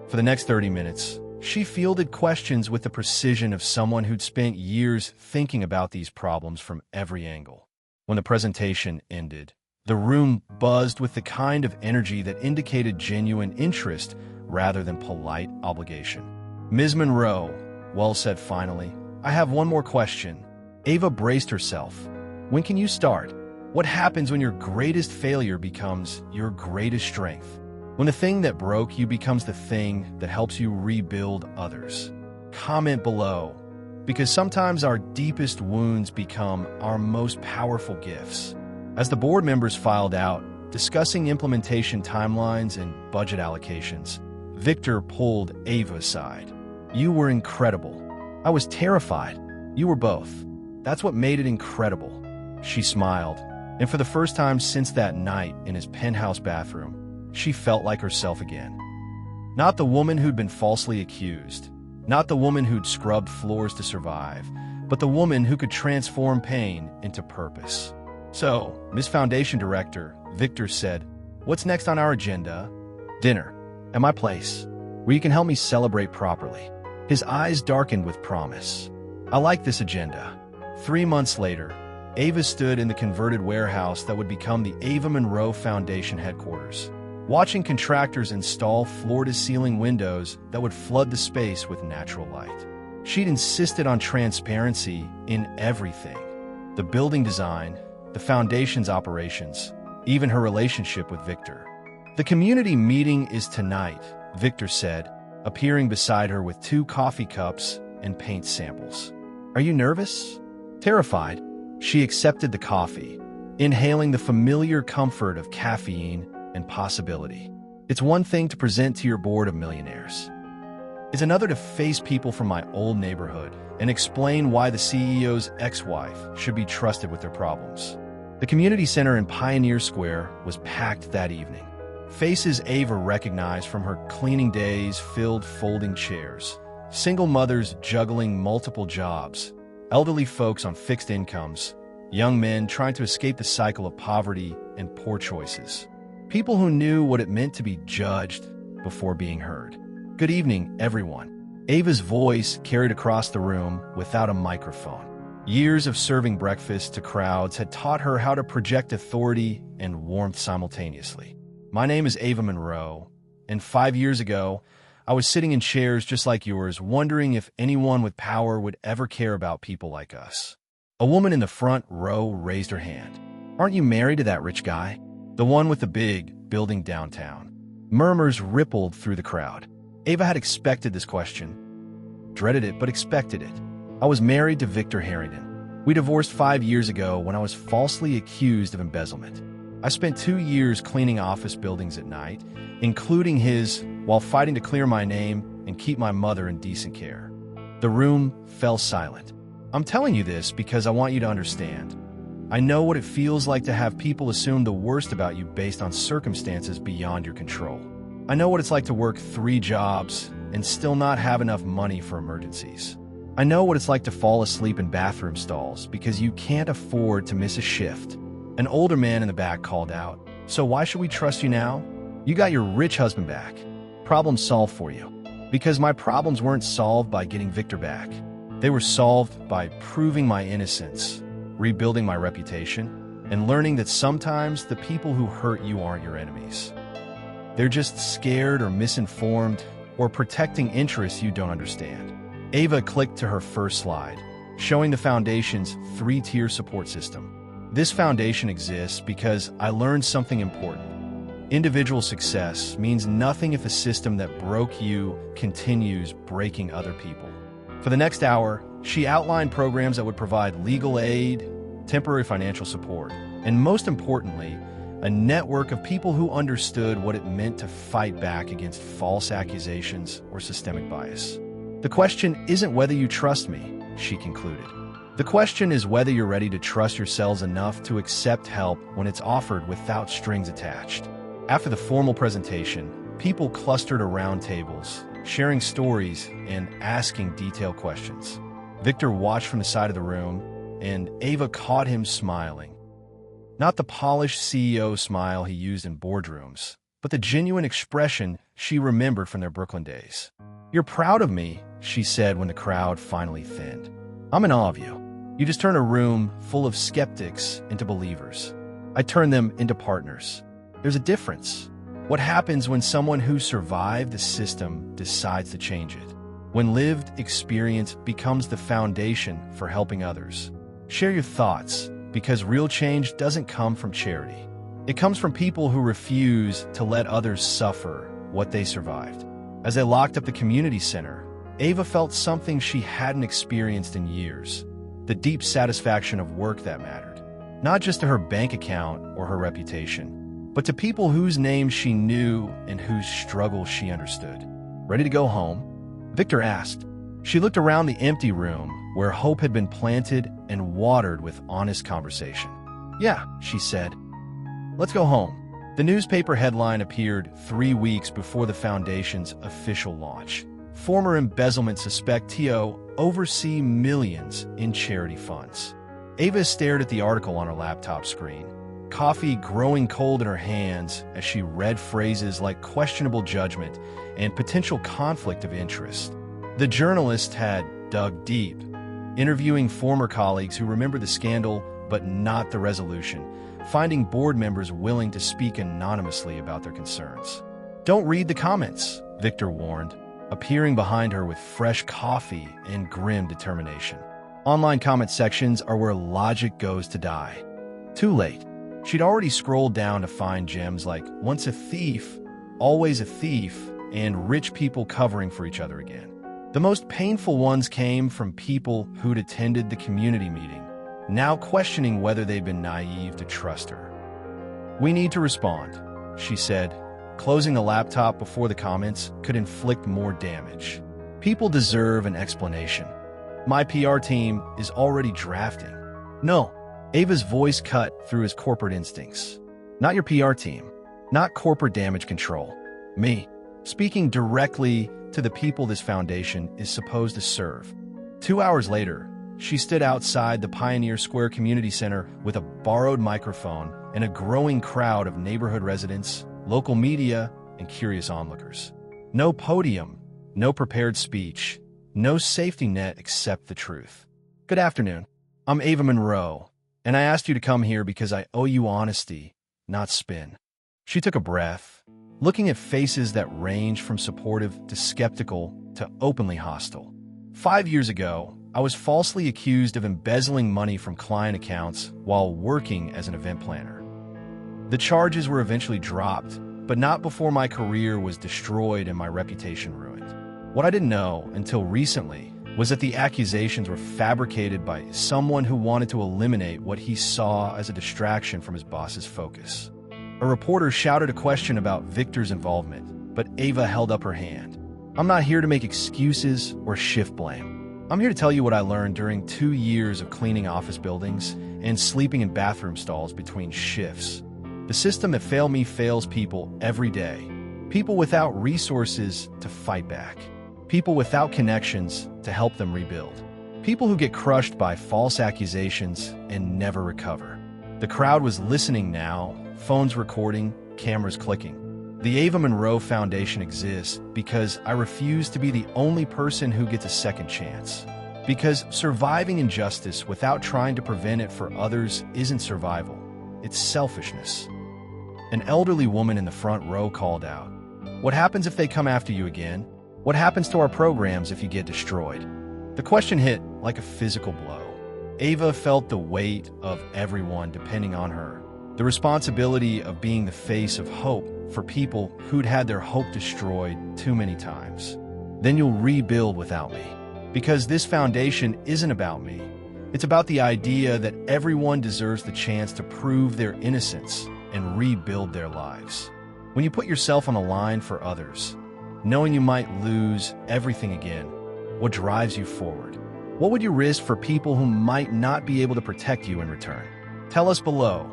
For the next 30 minutes, she fielded questions with the precision of someone who'd spent years thinking about these problems from every angle. When the presentation ended, the room buzzed with the kind of energy that indicated genuine interest rather than polite obligation. "Ms. Monroe," Wells said finally, "I have one more question." Ava braced herself. "When can you start? What happens when your greatest failure becomes your greatest strength? When the thing that broke you becomes the thing that helps you rebuild others?" Comment below, because sometimes our deepest wounds become our most powerful gifts. As the board members filed out, discussing implementation timelines and budget allocations, Victor pulled Ava aside. "You were incredible. I was terrified. You were both. That's what made it incredible." She smiled, and for the first time since that night in his penthouse bathroom, she felt like herself again. Not the woman who'd been falsely accused, not the woman who'd scrubbed floors to survive, but the woman who could transform pain into purpose. "So, Ms. Foundation Director," Victor said, "what's next on our agenda?" "Dinner, at my place, where you can help me celebrate properly." His eyes darkened with promise. "I like this agenda." 3 months later, Ava stood in the converted warehouse that would become the Ava Monroe Foundation headquarters, watching contractors install floor-to-ceiling windows that would flood the space with natural light. She'd insisted on transparency in everything: the building design, the foundation's operations, even her relationship with Victor. "The community meeting is tonight," Victor said, appearing beside her with 2 coffee cups and paint samples. "Are you nervous?" Terrified, she accepted the coffee, inhaling the familiar comfort of caffeine and possibility. "It's one thing to present to your board of millionaires. It's another to face people from my old neighborhood and explain why the CEO's ex-wife should be trusted with their problems." The community center in Pioneer Square was packed that evening. Faces Ava recognized from her cleaning days filled folding chairs, single mothers juggling multiple jobs, elderly folks on fixed incomes, young men trying to escape the cycle of poverty and poor choices. People who knew what it meant to be judged before being heard. "Good evening, everyone." Ava's voice carried across the room without a microphone. Years of serving breakfast to crowds had taught her how to project authority and warmth simultaneously. "My name is Ava Monroe, and 5 years ago, I was sitting in chairs just like yours, wondering if anyone with power would ever care about people like us." A woman in the front row raised her hand. "Aren't you married to that rich guy? The one with the big building downtown?" Murmurs rippled through the crowd. Ava had expected this question. Dreaded it, but expected it. "I was married to Victor Harrington. We divorced 5 years ago when I was falsely accused of embezzlement. I spent 2 years cleaning office buildings at night, including his, while fighting to clear my name and keep my mother in decent care." The room fell silent. "I'm telling you this because I want you to understand. I know what it feels like to have people assume the worst about you based on circumstances beyond your control. I know what it's like to work 3 jobs and still not have enough money for emergencies. I know what it's like to fall asleep in bathroom stalls because you can't afford to miss a shift." An older man in the back called out, "So why should we trust you now? You got your rich husband back. Problem solved for you." "Because my problems weren't solved by getting Victor back. They were solved by proving my innocence, rebuilding my reputation, and learning that sometimes the people who hurt you aren't your enemies. They're just scared or misinformed or protecting interests you don't understand." Ava clicked to her first slide, showing the foundation's 3-tier support system. "This foundation exists because I learned something important. Individual success means nothing if a system that broke you continues breaking other people." For the next hour, she outlined programs that would provide legal aid, temporary financial support, and most importantly, a network of people who understood what it meant to fight back against false accusations or systemic bias. "The question isn't whether you trust me," she concluded. "The question is whether you're ready to trust yourselves enough to accept help when it's offered without strings attached." After the formal presentation, people clustered around tables, sharing stories and asking detailed questions. Victor watched from the side of the room, and Ava caught him smiling. Not the polished CEO smile he used in boardrooms, but the genuine expression she remembered from their Brooklyn days. "You're proud of me," she said when the crowd finally thinned. "I'm in awe of you. You just turn a room full of skeptics into believers. I turn them into partners. There's a difference. What happens when someone who survived the system decides to change it? When lived experience becomes the foundation for helping others. Share your thoughts, because real change doesn't come from charity. It comes from people who refuse to let others suffer what they survived." As they locked up the community center, Ava felt something she hadn't experienced in years: the deep satisfaction of work that mattered, not just to her bank account or her reputation, but to people whose names she knew and whose struggles she understood. "Ready to go home?" Victor asked. She looked around the empty room where hope had been planted and watered with honest conversation. "Yeah," she said. "Let's go home." The newspaper headline appeared 3 weeks before the foundation's official launch. "Former embezzlement suspect T.O. oversee millions in charity funds." Ava stared at the article on her laptop screen, coffee growing cold in her hands as she read phrases like questionable judgment and potential conflict of interest. The journalist had dug deep, interviewing former colleagues who remembered the scandal but not the resolution, finding board members willing to speak anonymously about their concerns. "Don't read the comments," Victor warned. appearing behind her with fresh coffee and grim determination. Online comment sections are where logic goes to die. Too late. She'd already scrolled down to find gems like "once a thief, always a thief," and rich people covering for each other again. The most painful ones came from people who'd attended the community meeting, now questioning whether they'd been naive to trust her. "We need to respond," she said. Closing the laptop before the comments could inflict more damage. "People deserve an explanation. My PR team is already drafting." "No." Ava's voice cut through his corporate instincts. "Not your PR team. Not corporate damage control. Me. Speaking directly to the people this foundation is supposed to serve." 2 hours later, she stood outside the Pioneer Square Community Center with a borrowed microphone and a growing crowd of neighborhood residents, local media, and curious onlookers. No podium, no prepared speech, no safety net except the truth. "Good afternoon. I'm Ava Monroe, and I asked you to come here because I owe you honesty, not spin." She took a breath, looking at faces that ranged from supportive to skeptical to openly hostile. 5 years ago, I was falsely accused of embezzling money from client accounts while working as an event planner. The charges were eventually dropped, but not before my career was destroyed and my reputation ruined. What I didn't know until recently was that the accusations were fabricated by someone who wanted to eliminate what he saw as a distraction from his boss's focus. A reporter shouted a question about Victor's involvement, but Ava held up her hand. "I'm not here to make excuses or shift blame. I'm here to tell you what I learned during 2 years of cleaning office buildings and sleeping in bathroom stalls between shifts. The system that failed me fails people every day. People without resources to fight back. People without connections to help them rebuild. People who get crushed by false accusations and never recover." The crowd was listening now, phones recording, cameras clicking. The Ava Monroe Foundation exists because I refuse to be the only person who gets a second chance. Because surviving injustice without trying to prevent it for others isn't survival, it's selfishness. An elderly woman in the front row called out, "What happens if they come after you again? What happens to our programs if you get destroyed?" The question hit like a physical blow. Ava felt the weight of everyone depending on her, the responsibility of being the face of hope for people who'd had their hope destroyed too many times. "Then you'll rebuild without me. Because this foundation isn't about me. It's about the idea that everyone deserves the chance to prove their innocence and rebuild their lives. When you put yourself on the line for others, knowing you might lose everything again, what drives you forward? What would you risk for people who might not be able to protect you in return? Tell us below,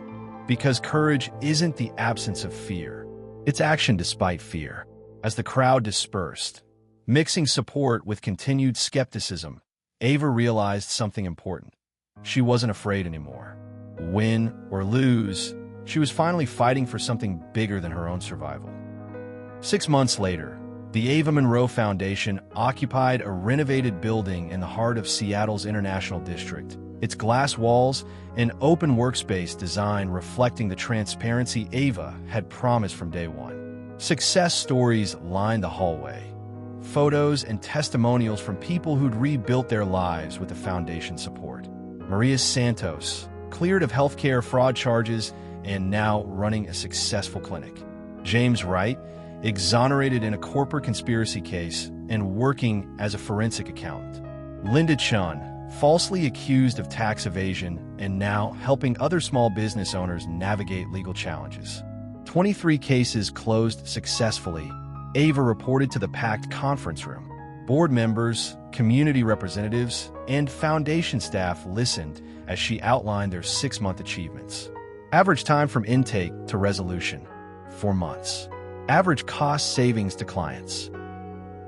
because courage isn't the absence of fear. It's action despite fear." As the crowd dispersed, mixing support with continued skepticism, Ava realized something important. She wasn't afraid anymore. Win or lose, she was finally fighting for something bigger than her own survival. 6 months later, the Ava Monroe Foundation occupied a renovated building in the heart of Seattle's International District, its glass walls and open workspace design reflecting the transparency Ava had promised from day one. Success stories lined the hallway, photos and testimonials from people who'd rebuilt their lives with the foundation's support. Maria Santos, cleared of healthcare fraud charges and now running a successful clinic. James Wright, exonerated in a corporate conspiracy case and working as a forensic accountant. Linda Chun, falsely accused of tax evasion and now helping other small business owners navigate legal challenges. 23 cases closed successfully, Ava reported to the packed conference room. Board members, community representatives, and foundation staff listened as she outlined their 6-month achievements. Average time from intake to resolution, 4 months. Average cost savings to clients,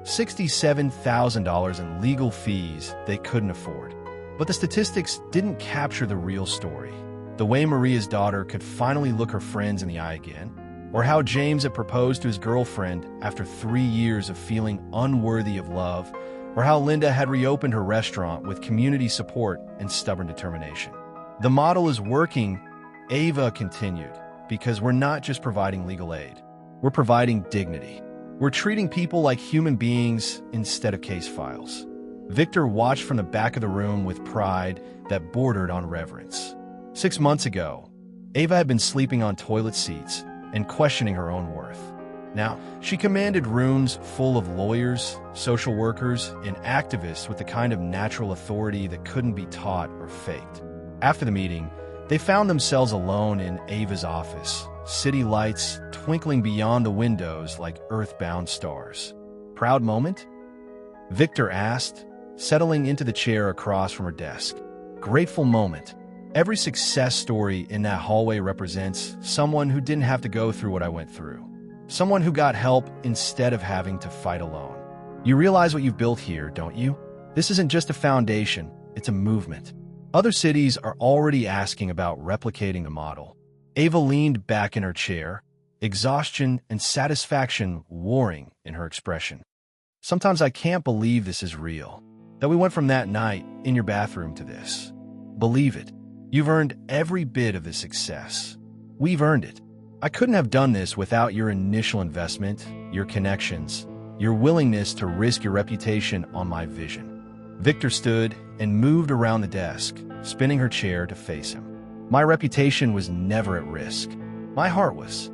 $67,000 in legal fees they couldn't afford. But the statistics didn't capture the real story. The way Maria's daughter could finally look her friends in the eye again, or how James had proposed to his girlfriend after 3 years of feeling unworthy of love, or how Linda had reopened her restaurant with community support and stubborn determination. The model is working, Ava continued, because we're not just providing legal aid. We're providing dignity. We're treating people like human beings instead of case files. Victor watched from the back of the room with pride that bordered on reverence. 6 months ago, Ava had been sleeping on toilet seats and questioning her own worth. Now, she commanded rooms full of lawyers, social workers, and activists with the kind of natural authority that couldn't be taught or faked. After the meeting, they found themselves alone in Ava's office, city lights twinkling beyond the windows like earthbound stars. Proud moment? Victor asked, settling into the chair across from her desk. Grateful moment. Every success story in that hallway represents someone who didn't have to go through what I went through. Someone who got help instead of having to fight alone. You realize what you've built here, don't you? This isn't just a foundation, it's a movement. Other cities are already asking about replicating the model. Ava leaned back in her chair, exhaustion and satisfaction warring in her expression. Sometimes I can't believe this is real, that we went from that night in your bathroom to this. Believe it. You've earned every bit of this success. We've earned it. I couldn't have done this without your initial investment, your connections, your willingness to risk your reputation on my vision. Victor stood and moved around the desk, spinning her chair to face him. My reputation was never at risk. My heart was.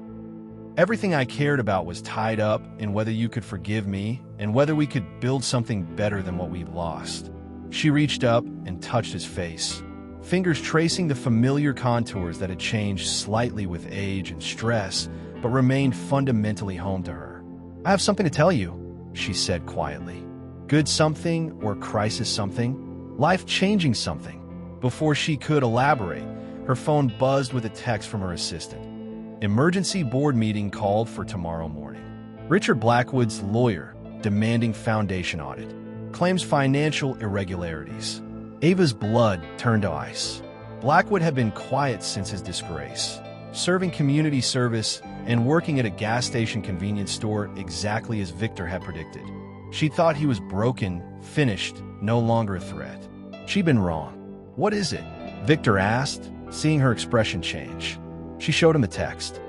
Everything I cared about was tied up in whether you could forgive me and whether we could build something better than what we've lost. She reached up and touched his face, fingers tracing the familiar contours that had changed slightly with age and stress, but remained fundamentally home to her. I have something to tell you, she said quietly. Good something or crisis something, life-changing something. Before she could elaborate, her phone buzzed with a text from her assistant. Emergency board meeting called for tomorrow morning. Richard Blackwood's lawyer demanding foundation audit. Claims financial irregularities. Ava's blood turned to ice. Blackwood had been quiet since his disgrace, serving community service and working at a gas station convenience store exactly as Victor had predicted. She thought he was broken, finished, no longer a threat. She'd been wrong. What is it? Victor asked, seeing her expression change. She showed him the text.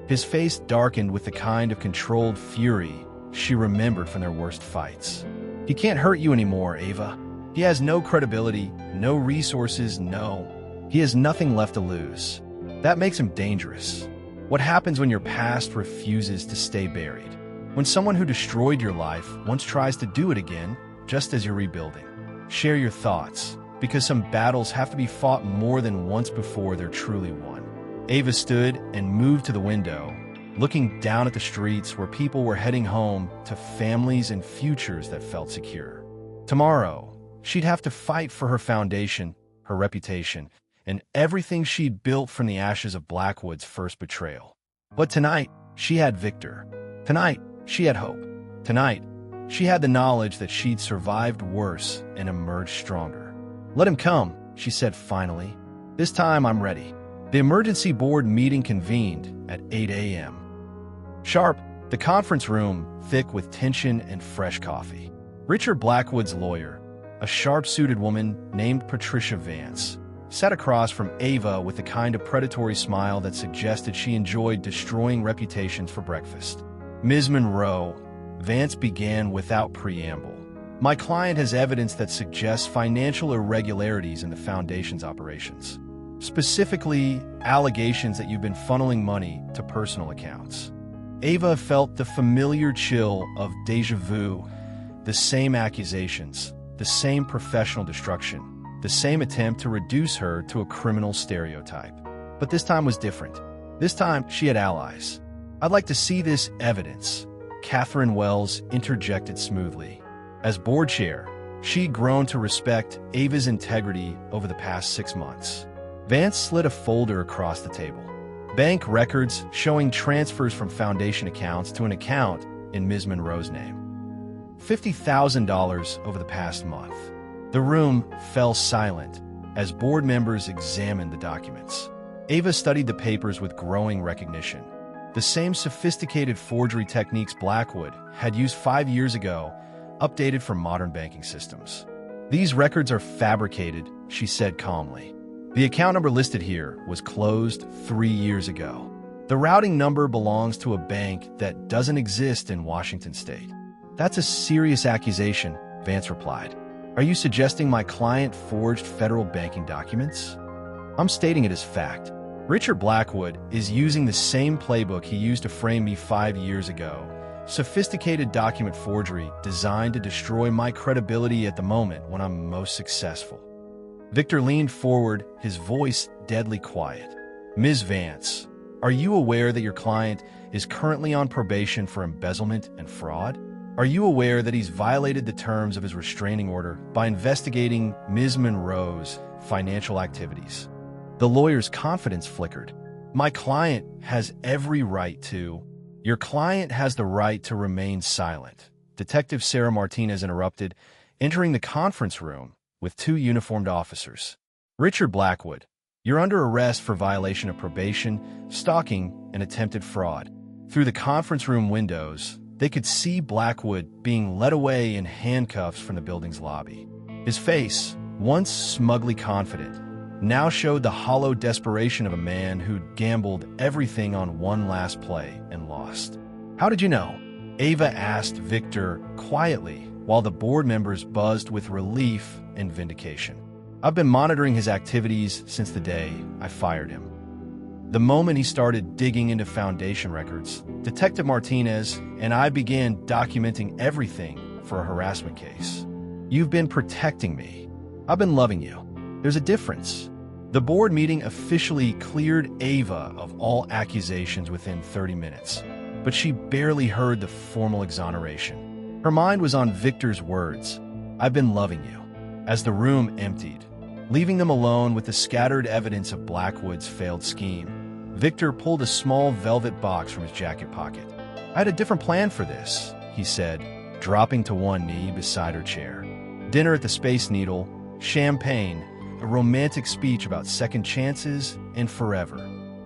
His face darkened with the kind of controlled fury she remembered from their worst fights. He can't hurt you anymore, Ava. He has no credibility, no resources, he has nothing left to lose. That makes him dangerous. What happens when your past refuses to stay buried? When someone who destroyed your life once tries to do it again, just as you're rebuilding? Share your thoughts, because some battles have to be fought more than once before they're truly won. Ava stood and moved to the window, looking down at the streets where people were heading home to families and futures that felt secure. Tomorrow, she'd have to fight for her foundation, her reputation, and everything she'd built from the ashes of Blackwood's first betrayal. But tonight, she had Victor. Tonight, she had hope. Tonight, she had the knowledge that she'd survived worse and emerged stronger. Let him come, she said finally. This time I'm ready. The emergency board meeting convened at 8 a.m. Sharp, the conference room thick with tension and fresh coffee. Richard Blackwood's lawyer, a sharp-suited woman named Patricia Vance, sat across from Ava with the kind of predatory smile that suggested she enjoyed destroying reputations for breakfast. Ms. Monroe, Vance began without preamble. My client has evidence that suggests financial irregularities in the Foundation's operations. Specifically, allegations that you've been funneling money to personal accounts. Ava felt the familiar chill of déjà vu, the same accusations, the same professional destruction, the same attempt to reduce her to a criminal stereotype. But this time was different. This time, she had allies. I'd like to see this evidence, Catherine Wells interjected smoothly. As board chair, she'd grown to respect Ava's integrity over the past 6 months. Vance slid a folder across the table. Bank records showing transfers from Foundation accounts to an account in Ms. Monroe's name. $50,000 over the past month. The room fell silent as board members examined the documents. Ava studied the papers with growing recognition. The same sophisticated forgery techniques Blackwood had used 5 years ago, updated for modern banking systems. These records are fabricated, she said calmly. The account number listed here was closed 3 years ago. The routing number belongs to a bank that doesn't exist in Washington state. That's a serious accusation, Vance replied. Are you suggesting my client forged federal banking documents? I'm stating it as fact. Richard Blackwood is using the same playbook he used to frame me 5 years ago. Sophisticated document forgery designed to destroy my credibility at the moment when I'm most successful. Victor leaned forward, his voice deadly quiet. Ms. Vance, are you aware that your client is currently on probation for embezzlement and fraud? Are you aware that he's violated the terms of his restraining order by investigating Ms. Monroe's financial activities? The lawyer's confidence flickered. My client has every right to. Your client has the right to remain silent. Detective Sarah Martinez interrupted, entering the conference room with 2 uniformed officers. Richard Blackwood, you're under arrest for violation of probation, stalking, and attempted fraud. Through the conference room windows, they could see Blackwood being led away in handcuffs from the building's lobby. His face, once smugly confident, now showed the hollow desperation of a man who'd gambled everything on one last play and lost. How did you know? Ava asked Victor quietly while the board members buzzed with relief and vindication. I've been monitoring his activities since the day I fired him. The moment he started digging into foundation records, Detective Martinez and I began documenting everything for a harassment case. You've been protecting me. I've been loving you. There's a difference. The board meeting officially cleared Ava of all accusations within 30 minutes, but she barely heard the formal exoneration. Her mind was on Victor's words, I've been loving you, as the room emptied, leaving them alone with the scattered evidence of Blackwood's failed scheme. Victor pulled a small velvet box from his jacket pocket. I had a different plan for this, he said, dropping to one knee beside her chair. Dinner at the Space Needle, champagne, a romantic speech about second chances and forever.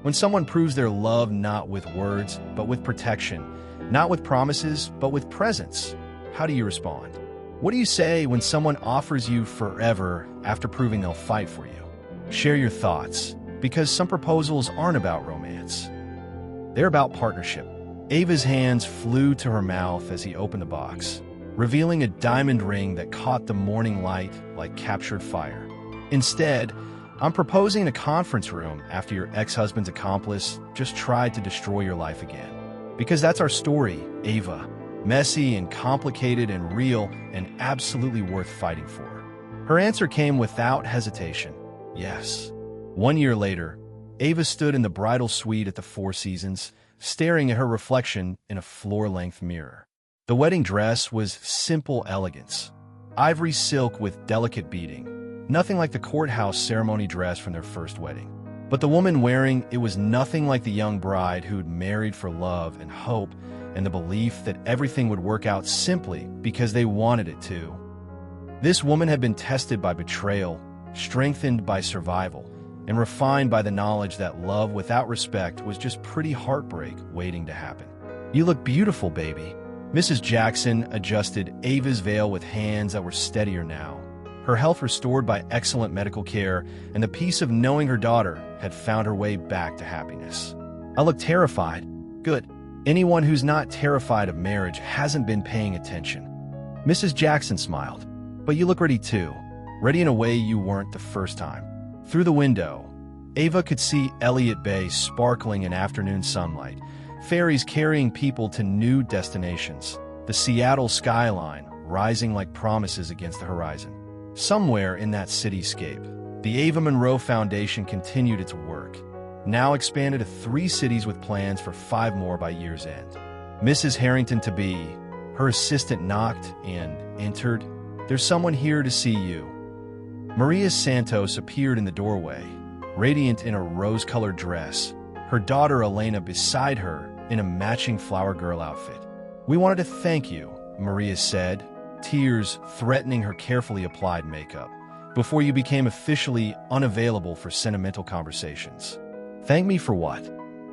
When someone proves their love not with words, but with protection, not with promises, but with presence, how do you respond? What do you say when someone offers you forever after proving they'll fight for you? Share your thoughts, because some proposals aren't about romance. They're about partnership. Ava's hands flew to her mouth as he opened the box, revealing a diamond ring that caught the morning light like captured fire. Instead, I'm proposing in a conference room after your ex-husband's accomplice just tried to destroy your life again. Because that's our story, Ava. Messy and complicated and real and absolutely worth fighting for. Her answer came without hesitation. Yes. 1 year later, Ava stood in the bridal suite at the Four Seasons, staring at her reflection in a floor-length mirror. The wedding dress was simple elegance. Ivory silk with delicate beading. Nothing like the courthouse ceremony dress from their first wedding. But the woman wearing it was nothing like the young bride who'd married for love and hope and the belief that everything would work out simply because they wanted it to. This woman had been tested by betrayal, strengthened by survival, and refined by the knowledge that love without respect was just pretty heartbreak waiting to happen. You look beautiful, baby. Mrs. Jackson adjusted Ava's veil with hands that were steadier now, her health restored by excellent medical care and the peace of knowing her daughter had found her way back to happiness. I look terrified. Good. Anyone who's not terrified of marriage hasn't been paying attention. Mrs. Jackson smiled. But you look ready too. Ready in a way you weren't the first time. Through the window, Ava could see Elliott Bay sparkling in afternoon sunlight, ferries carrying people to new destinations, the Seattle skyline rising like promises against the horizon. Somewhere in that cityscape, the Ava Monroe Foundation continued its work, now expanded to 3 cities with plans for 5 more by year's end. Mrs. Harrington-to-be, her assistant knocked and entered. There's someone here to see you. Maria Santos appeared in the doorway, radiant in a rose-colored dress, her daughter Elena beside her in a matching flower girl outfit. We wanted to thank you, Maria said, tears threatening her carefully applied makeup, before you became officially unavailable for sentimental conversations. Thank me for what?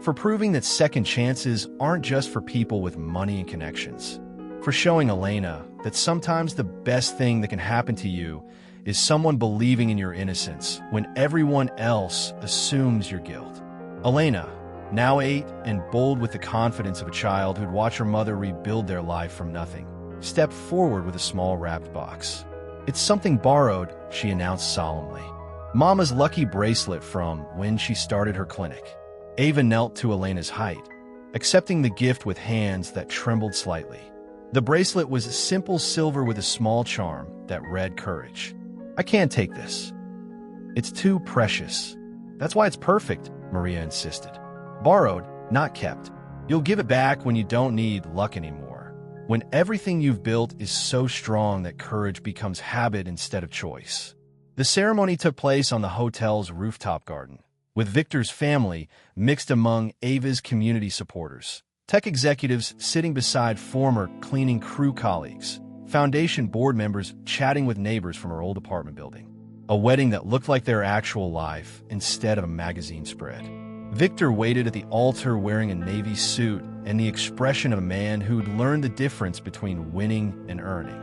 For proving that second chances aren't just for people with money and connections. For showing Elena that sometimes the best thing that can happen to you is someone believing in your innocence when everyone else assumes your guilt. Elena, now 8 and bold with the confidence of a child who'd watch her mother rebuild their life from nothing, stepped forward with a small wrapped box. "It's something borrowed," she announced solemnly. "Mama's lucky bracelet from when she started her clinic." Ava knelt to Elena's height, accepting the gift with hands that trembled slightly. The bracelet was simple silver with a small charm that read courage. "I can't take this. It's too precious." "That's why it's perfect," Maria insisted. "Borrowed, not kept. You'll give it back when you don't need luck anymore. When everything you've built is so strong that courage becomes habit instead of choice." The ceremony took place on the hotel's rooftop garden, with Victor's family mixed among Ava's community supporters. Tech executives sitting beside former cleaning crew colleagues, foundation board members chatting with neighbors from her old apartment building. A wedding that looked like their actual life instead of a magazine spread. Victor waited at the altar wearing a navy suit and the expression of a man who'd learned the difference between winning and earning.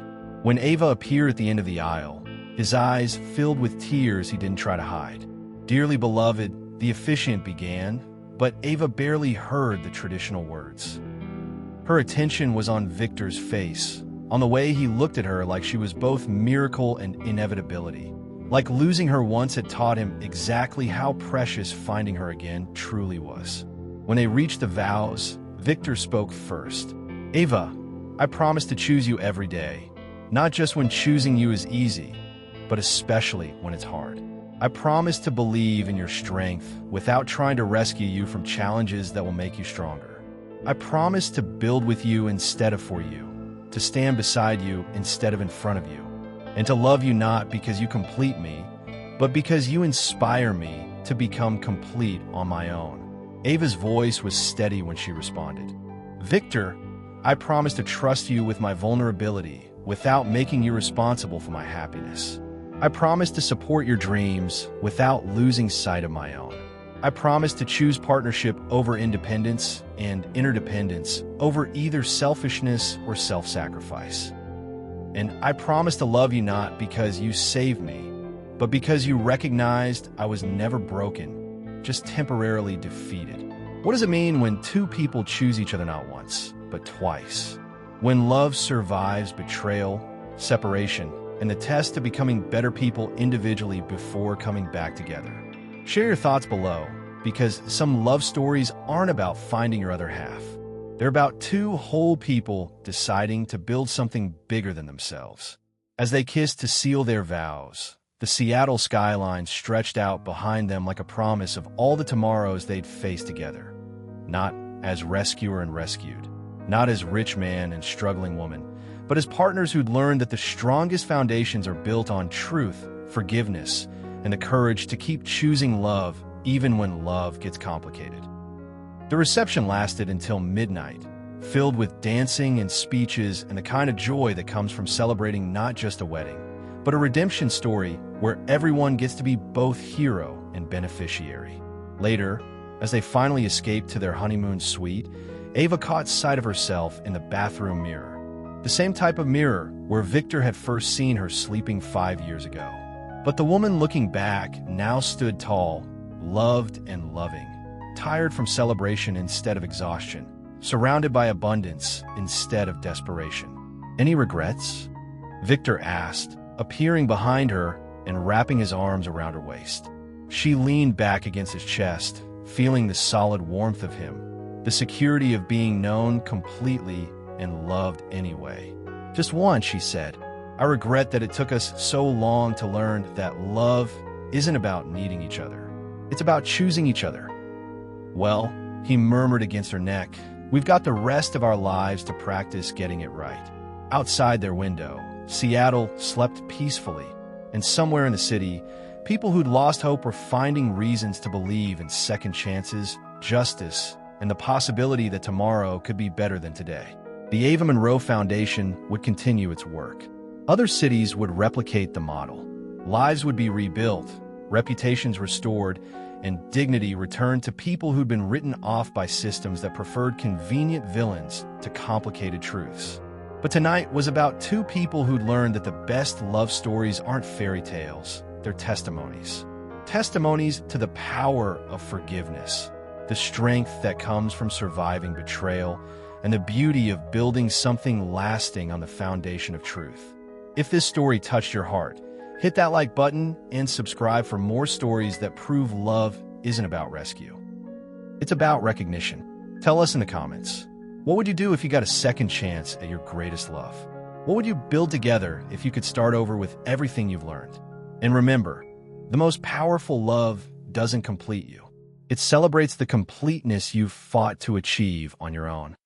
When Ava appeared at the end of the aisle, his eyes filled with tears he didn't try to hide. "Dearly beloved," the officiant began, but Ava barely heard the traditional words. Her attention was on Victor's face, on the way he looked at her like she was both miracle and inevitability. Like losing her once had taught him exactly how precious finding her again truly was. When they reached the vows, Victor spoke first. "Ava, I promise to choose you every day, not just when choosing you is easy, but especially when it's hard. I promise to believe in your strength without trying to rescue you from challenges that will make you stronger. I promise to build with you instead of for you, to stand beside you instead of in front of you, and to love you not because you complete me, but because you inspire me to become complete on my own." Ava's voice was steady when she responded. "Victor, I promise to trust you with my vulnerability without making you responsible for my happiness. I promise to support your dreams without losing sight of my own. I promise to choose partnership over independence and interdependence over either selfishness or self-sacrifice. And I promise to love you not because you saved me, but because you recognized I was never broken, just temporarily defeated." What does it mean when two people choose each other not once, but twice? When love survives betrayal, separation, and the test of becoming better people individually before coming back together. Share your thoughts below, because some love stories aren't about finding your other half. They're about two whole people deciding to build something bigger than themselves. As they kissed to seal their vows, the Seattle skyline stretched out behind them like a promise of all the tomorrows they'd face together. Not as rescuer and rescued, not as rich man and struggling woman, but as partners who'd learned that the strongest foundations are built on truth, forgiveness, and the courage to keep choosing love even when love gets complicated. The reception lasted until midnight, filled with dancing and speeches and the kind of joy that comes from celebrating not just a wedding, but a redemption story where everyone gets to be both hero and beneficiary. Later, as they finally escaped to their honeymoon suite, Ava caught sight of herself in the bathroom mirror. The same type of mirror where Victor had first seen her sleeping 5 years ago. But the woman looking back now stood tall, loved and loving, tired from celebration instead of exhaustion, surrounded by abundance instead of desperation. "Any regrets?" Victor asked, appearing behind her and wrapping his arms around her waist. She leaned back against his chest, feeling the solid warmth of him, the security of being known completely and loved anyway. "Just one," she said. "I regret that it took us so long to learn that love isn't about needing each other. It's about choosing each other." "Well," he murmured against her neck, "we've got the rest of our lives to practice getting it right." Outside their window, Seattle slept peacefully, and somewhere in the city, people who'd lost hope were finding reasons to believe in second chances, justice, and the possibility that tomorrow could be better than today. The Ava Monroe Foundation would continue its work. Other cities would replicate the model. Lives would be rebuilt, reputations restored, and dignity returned to people who'd been written off by systems that preferred convenient villains to complicated truths. But tonight was about two people who'd learned that the best love stories aren't fairy tales, they're testimonies. Testimonies to the power of forgiveness. the strength that comes from surviving betrayal, and the beauty of building something lasting on the foundation of truth. If this story touched your heart, hit that like button and subscribe for more stories that prove love isn't about rescue. It's about recognition. Tell us in the comments, what would you do if you got a second chance at your greatest love? What would you build together if you could start over with everything you've learned? And remember, the most powerful love doesn't complete you. It celebrates the completeness you've fought to achieve on your own.